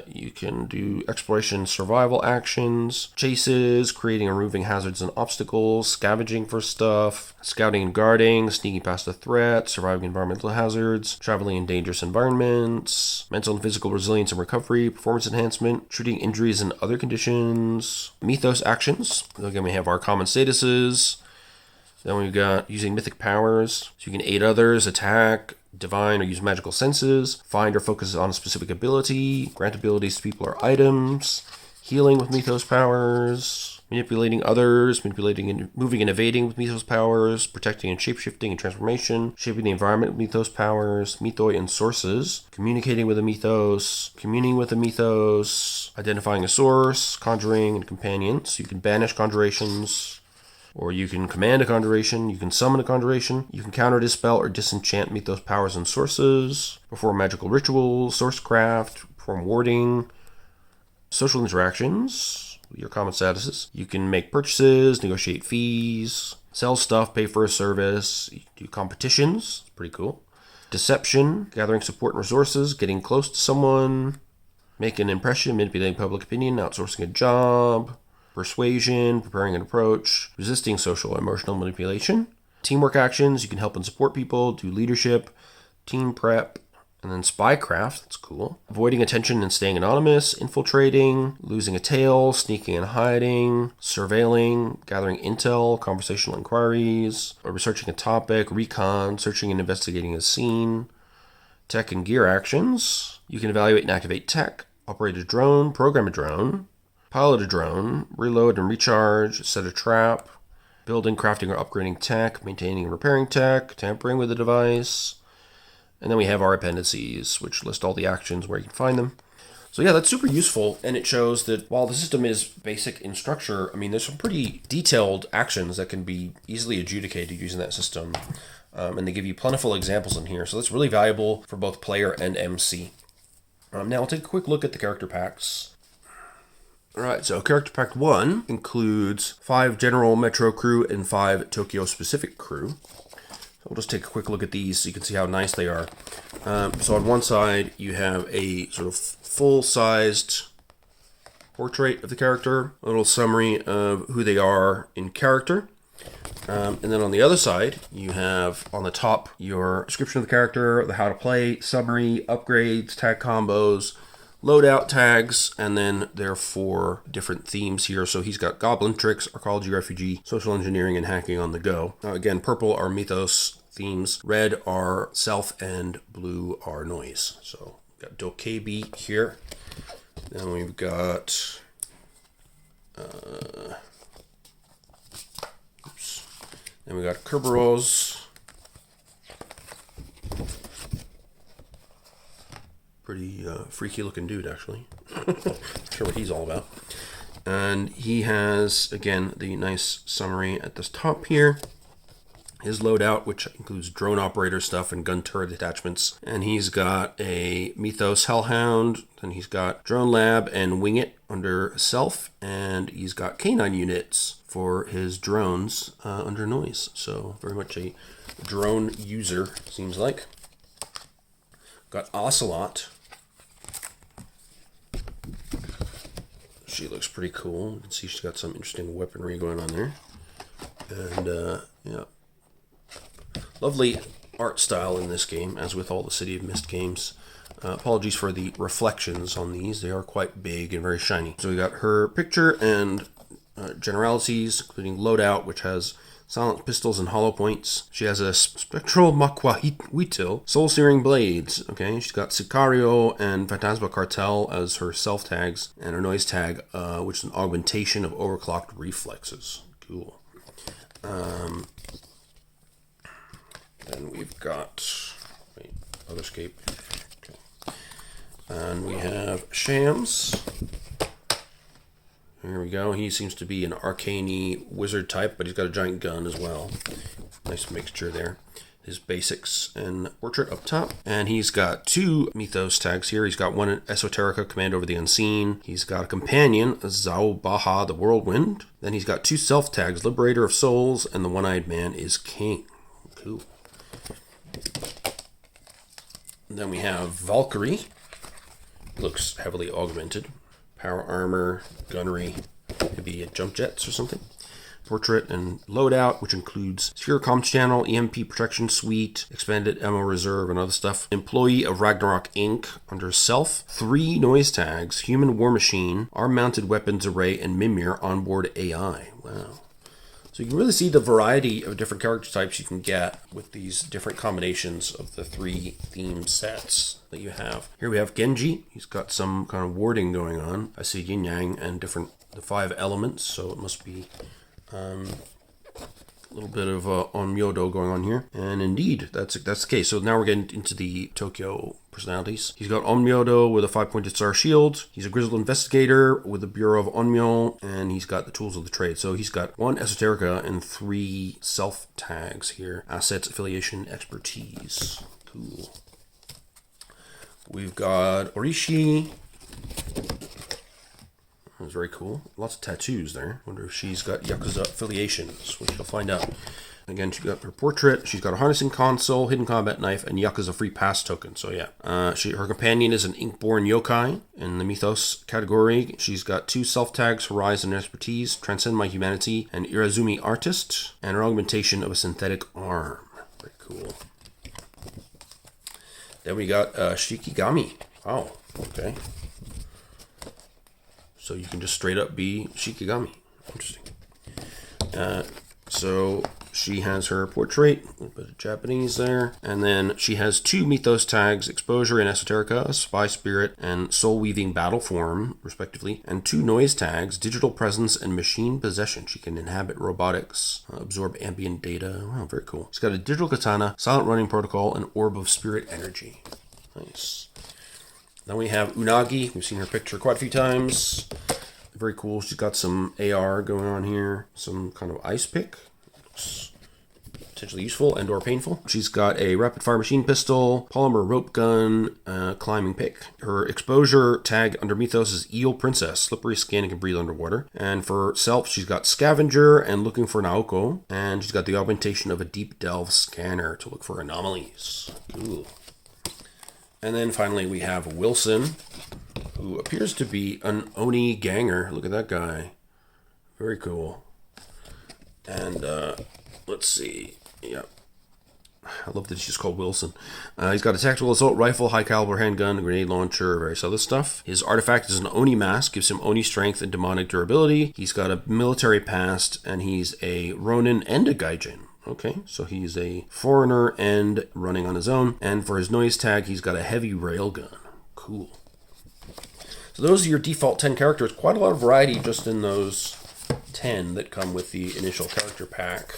You can do exploration survival actions, chases, creating and removing hazards and obstacles, scavenging for stuff, scouting and guarding, sneaking past a threat, surviving environmental hazards, traveling in dangerous environments, mental and physical resilience and recovery, performance enhancement, treating injuries and other conditions, mythos actions. Again, we have our common statuses. Then we've got using mythic powers, so you can aid others, attack, divine or use magical senses, find or focus on a specific ability, grant abilities to people or items, healing with mythos powers, manipulating others, manipulating and moving and evading with mythos powers, protecting and shapeshifting and transformation, shaping the environment with mythos powers, mythoi and sources, communicating with a mythos, communing with a mythos, identifying a source, conjuring and companions. So you can banish conjurations, or you can command a conjuration, you can summon a conjuration, you can counter, dispel, or disenchant mythos powers and sources, perform magical rituals, sourcecraft, perform warding, social interactions, your common statuses. You can make purchases, negotiate fees, sell stuff, pay for a service, do competitions. It's pretty cool. Deception, gathering support and resources, getting close to someone, make an impression, manipulating public opinion, outsourcing a job, persuasion, preparing an approach, resisting social and emotional manipulation. Teamwork actions, you can help and support people, do leadership, team prep, and then spycraft, that's cool. Avoiding attention and staying anonymous, infiltrating, losing a tail, sneaking and hiding, surveilling, gathering intel, conversational inquiries, researching a topic, recon, searching and investigating a scene. Tech and gear actions, you can evaluate and activate tech, operate a drone, program a drone, pilot a drone, reload and recharge, set a trap, building, crafting, or upgrading tech, maintaining and repairing tech, tampering with the device. And then we have our appendices, which list all the actions where you can find them. So yeah, that's super useful, and it shows that while the system is basic in structure, I mean, there's some pretty detailed actions that can be easily adjudicated using that system. And they give you plentiful examples in here, so that's really valuable for both player and MC. Now I'll take a quick look at the character packs. Alright, so Character Pack 1 includes 5 general Metro crew and 5 Tokyo specific crew. We'll just take a quick look at these so you can see how nice they are. So on one side, you have a sort of full-sized portrait of the character, a little summary of who they are in character. And then on the other side, you have on the top your description of the character, the how to play, summary, upgrades, tag combos, loadout tags, and then there are 4 different themes here. So he's got Goblin Tricks, Arcology, Refugee, Social Engineering, and Hacking on the Go. Again, purple are Mythos themes, red are Self, and blue are Noise. So we've got Dokebi here. Then we've got... Then we got Kerberos. Pretty freaky looking dude, actually. Not sure what he's all about. And he has, again, the nice summary at the top here. His loadout, which includes drone operator stuff and gun turret attachments. And he's got a Mythos Hellhound. Then he's got Drone Lab and Wing It under Self. And he's got canine units for his drones under Noise. So very much a drone user, seems like. Got Ocelot. She looks pretty cool. You can see she's got some interesting weaponry going on there. And, yeah. Lovely art style in this game, as with all the City of Mist games. Apologies for the reflections on these. They are quite big and very shiny. So we got her picture and generalities, including loadout, which has silenced pistols and hollow points. She has a spectral Makwahitil, soul-searing blades. Okay, she's got Sicario and Phantasma Cartel as her self tags, and her noise tag, which is an augmentation of overclocked reflexes. Cool. Then we've got Otherscape. Okay. And we have Shams. Here we go. He seems to be an arcane-y wizard type, but he's got a giant gun as well. Nice mixture there. His basics and portrait up top. And he's got 2 Mythos tags here. He's got one Esoterica, Command Over the Unseen. He's got a companion, Zao Baha, the Whirlwind. Then he's got 2 self tags, Liberator of Souls, and the One-Eyed Man is King. Cool. And then we have Valkyrie. Looks heavily augmented. Power armor, gunnery, maybe jump jets or something. Portrait and loadout, which includes secure comms channel, EMP protection suite, expanded ammo reserve, and other stuff. Employee of Ragnarok Inc. under Self. 3 noise tags, Human War Machine, arm-mounted weapons array, and Mimir onboard AI. Wow. So you can really see the variety of different character types you can get with these different combinations of the 3 theme sets that you have. Here we have Genji. He's got some kind of warding going on. I see yin yang and the 5 elements, so it must be a little bit of Onmyodo going on here. And indeed, that's the case. So now we're getting into the Tokyo personalities. He's got Onmyodo with a 5-pointed star shield. He's a grizzled investigator with the Bureau of Onmyo, and he's got the tools of the trade. So he's got 1 Esoterica and 3 self tags here. Assets, affiliation, expertise. Cool. We've got Orishi. very cool. Lots of tattoos there. Wonder if she's got Yakuza affiliations, which you'll find out. Again, she's got her portrait. She's got a harnessing console, hidden combat knife, and Yakuza free pass token. So yeah, her companion is an Inkborn yokai in the mythos category. She's got 2 self tags: Horizon and Expertise, Transcend My Humanity, and Irazumi Artist, and her augmentation of a synthetic arm. Very cool. Then we got Shikigami. Oh, okay. So you can just straight up be Shikigami. Interesting. So she has her portrait, a little bit of Japanese there, and then she has 2 mythos tags: Exposure and Esoterica, Spy Spirit, and Soul Weaving Battle Form, respectively, and 2 noise tags: Digital Presence and Machine Possession. She can inhabit robotics, absorb ambient data. Wow, very cool. She's got a Digital Katana, Silent Running Protocol, and Orb of Spirit Energy. Nice. Then we have Unagi. We've seen her picture quite a few times. Very cool. She's got some AR going on here. Some kind of ice pick. Looks potentially useful and or painful. She's got a rapid fire machine pistol, polymer rope gun, climbing pick. Her exposure tag under Mythos is Eel Princess. Slippery skin and can breathe underwater. And for self, she's got Scavenger and Looking for Naoko. And she's got the augmentation of a Deep Delve scanner to look for anomalies. Cool. And then finally we have Wilson, who appears to be an Oni ganger. Look at that guy. Very cool. And let's see. Yeah. I love that he's called Wilson. He's got a tactical assault rifle, high caliber handgun, a grenade launcher, various other stuff. His artifact is an Oni mask, gives him Oni strength and demonic durability. He's got a military past, and he's a Ronin and a Gaijin. Okay, so he's a foreigner and running on his own. And for his noise tag, he's got a heavy railgun. Cool. So those are your default 10 characters. Quite a lot of variety just in those 10 that come with the initial character pack,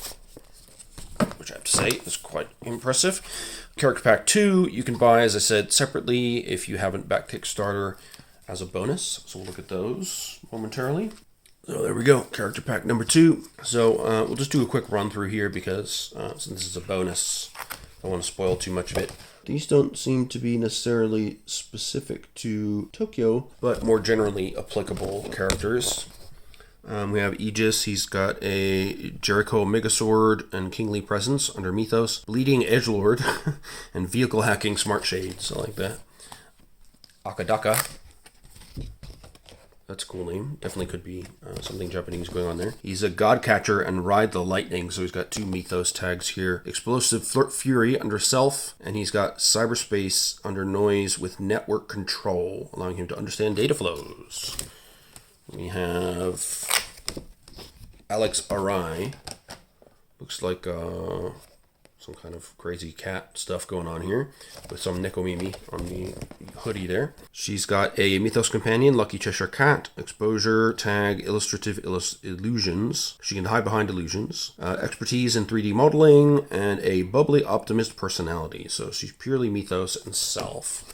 which I have to say is quite impressive. Character pack 2, you can buy, as I said, separately if you haven't backed Kickstarter as a bonus. So we'll look at those momentarily. So there we go, character pack number 2. So we'll just do a quick run through here because since this is a bonus, I don't want to spoil too much of it. These don't seem to be necessarily specific to Tokyo, but more generally applicable characters. We have Aegis. He's got a Jericho Megasword and Kingly Presence under Mythos, Bleeding Edgelord, and Vehicle Hacking Smart Shades. I like that. Akadaka. That's a cool name. Definitely could be something Japanese going on there. He's a Godcatcher and Ride the Lightning, so he's got 2 Mythos tags here. Explosive Flirt Fury under Self, and he's got Cyberspace under Noise with Network Control, allowing him to understand data flows. We have Alex Arai. Looks like some kind of crazy cat stuff going on here with some Nekomimi on the hoodie there. She's got a Mythos Companion, Lucky Cheshire Cat, Exposure, Tag, Illustrative Illusions. She can hide behind illusions. Expertise in 3D modeling, and a Bubbly Optimist personality. So she's purely Mythos and Self.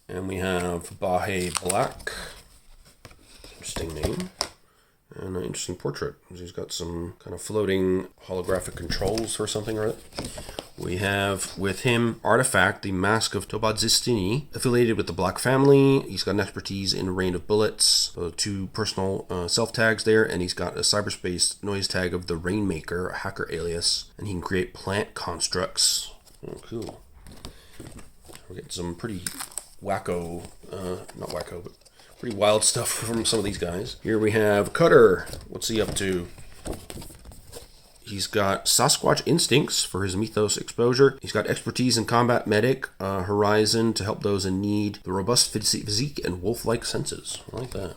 And we have Bahe Black. Interesting name. And an interesting portrait. He's got some kind of floating holographic controls or something or other. We have with him Artifact, the Mask of Tobadzistini, affiliated with the Black family. He's got an expertise in Rain of Bullets, 2 personal self tags there, and he's got a cyberspace noise tag of the Rainmaker, a hacker alias, and he can create plant constructs. Oh, cool. We're getting some pretty wacko, not wacko, but pretty wild stuff from some of these guys. Here we have Cutter. What's he up to? He's got Sasquatch Instincts for his Mythos exposure. He's got Expertise in Combat Medic, Horizon to help those in need, the Robust Physique, and Wolf-like Senses. I like that.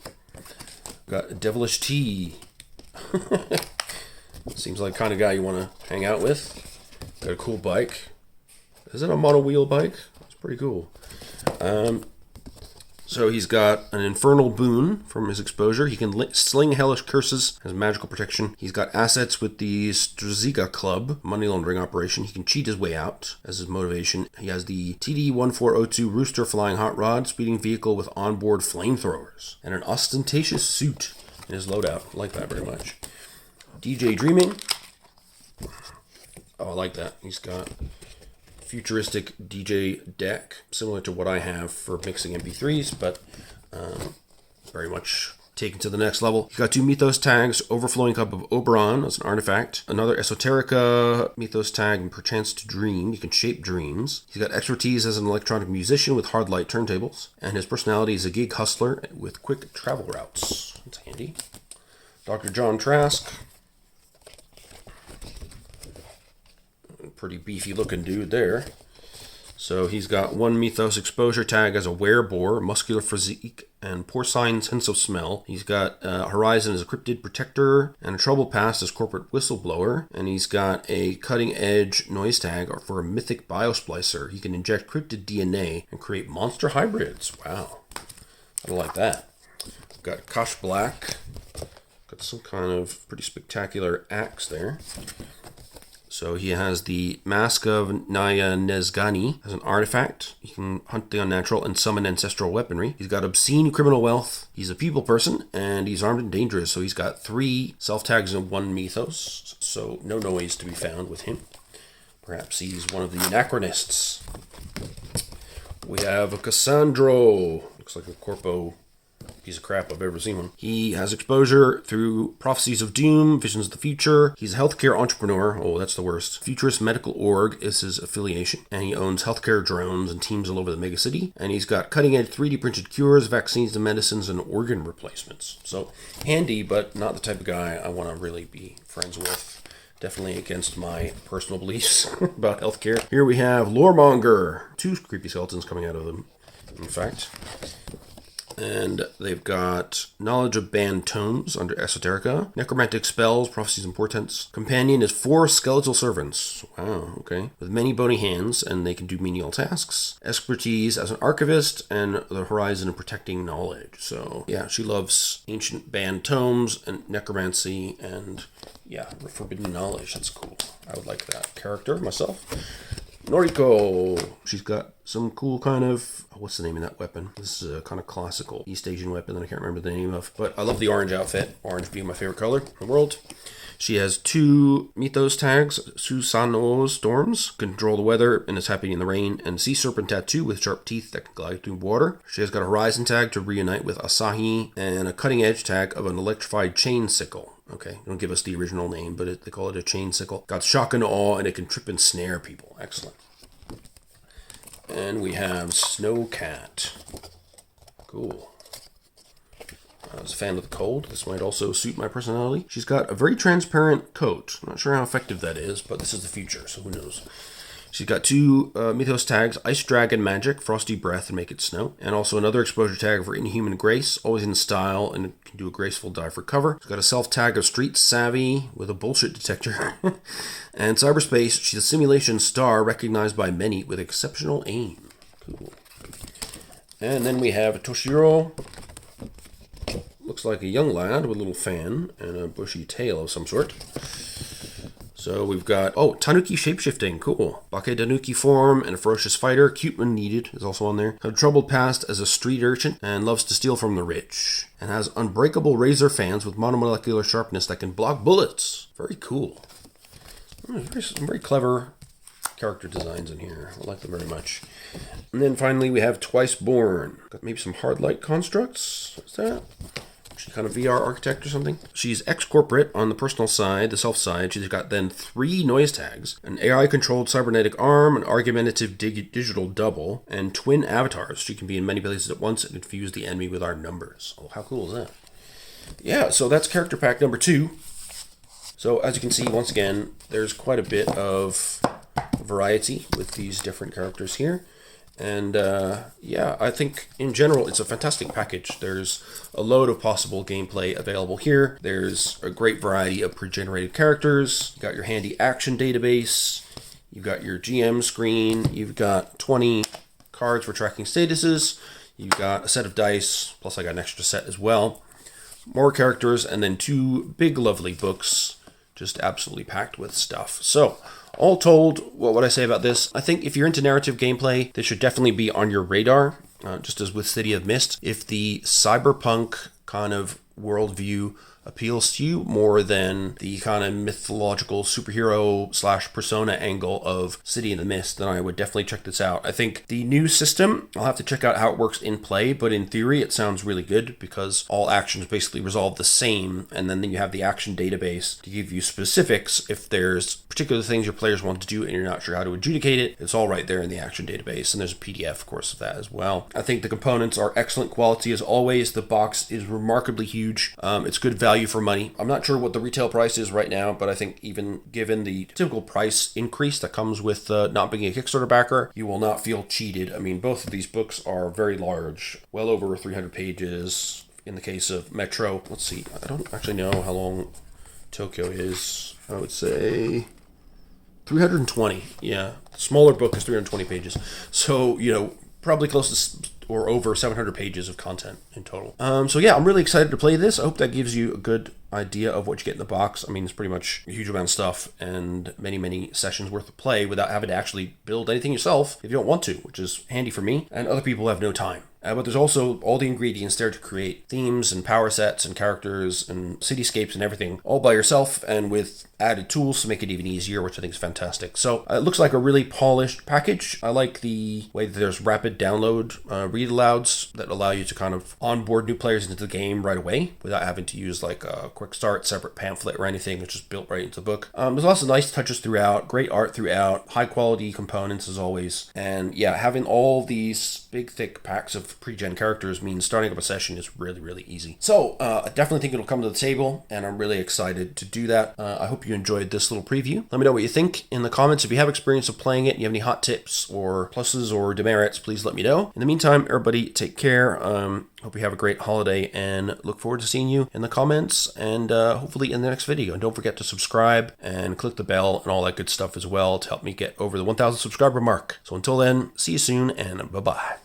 Got Devilish Tea. Seems like the kind of guy you want to hang out with. Got a cool bike. Is it a mono-wheel bike? It's pretty cool. So he's got an Infernal Boon from his exposure. He can sling hellish curses, has magical protection. He's got assets with the Straziga Club, money laundering operation. He can cheat his way out as his motivation. He has the TD-1402 Rooster Flying Hot Rod, speeding vehicle with onboard flamethrowers, and an ostentatious suit in his loadout. I like that very much. DJ Dreaming. Oh, I like that. He's got futuristic DJ deck, similar to what I have for mixing MP3s, but very much taken to the next level. He's got 2 Mythos tags, Overflowing Cup of Oberon as an artifact. Another Esoterica Mythos tag, and Perchance to Dream. You can shape dreams. He's got expertise as an electronic musician with hard light turntables. And his personality is a gig hustler with quick travel routes. That's handy. Dr. John Trask. Pretty beefy looking dude there. So he's got 1 Mythos exposure tag as a werebore, muscular physique, and porcine sense of smell. He's got Horizon as a cryptid protector, and a troubled past as corporate whistleblower. And he's got a cutting edge noise tag for a mythic biosplicer. He can inject cryptid DNA and create monster hybrids. Wow, I like that. Got Kosh Black. Got some kind of pretty spectacular axe there. So he has the Mask of Naya Nezgani as an artifact. He can hunt the unnatural and summon ancestral weaponry. He's got obscene criminal wealth. He's a people person, and he's armed and dangerous. So he's got 3 self-tags and 1 Mythos. So no noise to be found with him. Perhaps he's one of the anachronists. We have a Cassandro. Looks like a corpo piece of crap I've ever seen one. He has exposure through Prophecies of Doom, Visions of the Future. He's a healthcare entrepreneur. Oh, that's the worst. Futurist Medical Org is his affiliation. And he owns healthcare drones and teams all over the megacity. And he's got cutting-edge 3D printed cures, vaccines and medicines, and organ replacements. So handy, but not the type of guy I want to really be friends with. Definitely against my personal beliefs about healthcare. Here we have Loremonger. 2 creepy skeletons coming out of them, in fact. And they've got Knowledge of Banned Tomes under Esoterica. Necromantic Spells, Prophecies and Portents. Companion is 4 Skeletal Servants. Wow, okay. With many bony hands, and they can do menial tasks. Expertise as an archivist, and the horizon of protecting knowledge. So, yeah, she loves ancient banned tomes, and necromancy, and, yeah, forbidden knowledge. That's cool. I would like that character myself. Noriko. She's got some cool kind of, what's the name of that weapon? This is a kind of classical East Asian weapon that I can't remember the name of. But I love the orange outfit. Orange being my favorite color in the world. She has 2 Mythos tags, Susano Storms, control the weather and is happy in the rain, and Sea Serpent Tattoo with sharp teeth that can glide through water. She has got a Horizon tag to reunite with Asahi, and a cutting edge tag of an electrified chain sickle. Okay, don't give us the original name, but they call it a chain sickle. Got shock and awe, and it can trip and snare people. Excellent. And we have Snowcat. Cool. I was a fan of the cold. This might also suit my personality. She's got a very transparent coat. I'm not sure how effective that is, but this is the future, so who knows. She's got 2 Mythos tags, Ice Dragon Magic, Frosty Breath, and Make It Snow. And also another exposure tag for Inhuman Grace, always in style, and can do a graceful dive for cover. She's got a self-tag of Street Savvy with a bullshit detector. And Cyberspace, she's a simulation star recognized by many with exceptional aim. Cool. And then we have Toshiro. Looks like a young lad with a little fan and a bushy tail of some sort. So we've got, Tanuki shapeshifting, cool. Bake Tanuki form and a ferocious fighter. Cute when needed is also on there. Had a troubled past as a street urchin and loves to steal from the rich. And has unbreakable razor fans with monomolecular sharpness that can block bullets. Very cool. Some very clever character designs in here. I like them very much. And then finally we have Twice Born. Got maybe some hard light constructs. What's that? She's kind of VR architect or something. She's ex-corporate on the personal side, the self side. She's got then 3 noise tags, an AI-controlled cybernetic arm, an argumentative digital double, and twin avatars. She can be in many places at once and confuse the enemy with our numbers. Oh, how cool is that? Yeah, so that's character pack number 2. So as you can see, once again, there's quite a bit of variety with these different characters here. And yeah, I think in general it's a fantastic package. There's a load of possible gameplay available here. There's a great variety of pre-generated characters. You got your handy action database. You've got your GM screen. You've got 20 cards for tracking statuses. You've got a set of dice, plus I got an extra set as well. More characters, and then 2 big lovely books, just absolutely packed with stuff. So, all told, what would I say about this? I think if you're into narrative gameplay, this should definitely be on your radar, just as with City of Mist. If the cyberpunk kind of worldview appeals to you more than the kind of mythological superhero / persona angle of City in the Mist, then I would definitely check this out. I think the new system, I'll have to check out how it works in play, but in theory it sounds really good because all actions basically resolve the same, and then you have the action database to give you specifics if there's particular things your players want to do and you're not sure how to adjudicate it. It's all right there in the action database, and there's a PDF, of course, of that as well. I think the components are excellent quality as always. The box is remarkably huge. It's good value for money. I'm not sure what the retail price is right now, but I think even given the typical price increase that comes with not being a Kickstarter backer, you will not feel cheated. I mean, both of these books are very large, well over 300 pages. In the case of Metro, let's see, I don't actually know how long Tokyo is. I would say 320. Yeah, the smaller book is 320 pages. So, probably close to or over 700 pages of content in total. So yeah, I'm really excited to play this. I hope that gives you a good idea of what you get in the box. I mean, it's pretty much a huge amount of stuff and many sessions worth of play without having to actually build anything yourself if you don't want to, which is handy for me, and other people have no time. But there's also all the ingredients there to create themes and power sets and characters and cityscapes and everything all by yourself and with added tools to make it even easier, which I think is fantastic. So it looks like a really polished package. I like the way that there's rapid download read alouds that allow you to kind of onboard new players into the game right away without having to use like a quick start, separate pamphlet or anything. It's just built right into the book. There's lots of nice touches throughout, great art throughout, high quality components as always. And yeah, having all these big thick packs of pre-gen characters means starting up a session is really easy. So I definitely think it'll come to the table, and I'm really excited to do that. I hope you enjoyed this little preview. Let me know what you think in the comments. If you have experience of playing it, you have any hot tips or pluses or demerits, please let me know. In the meantime, everybody take care. Hope you have a great holiday and look forward to seeing you in the comments and hopefully in the next video. And don't forget to subscribe and click the bell and all that good stuff as well to help me get over the 1,000 subscriber mark. So until then, see you soon and bye-bye.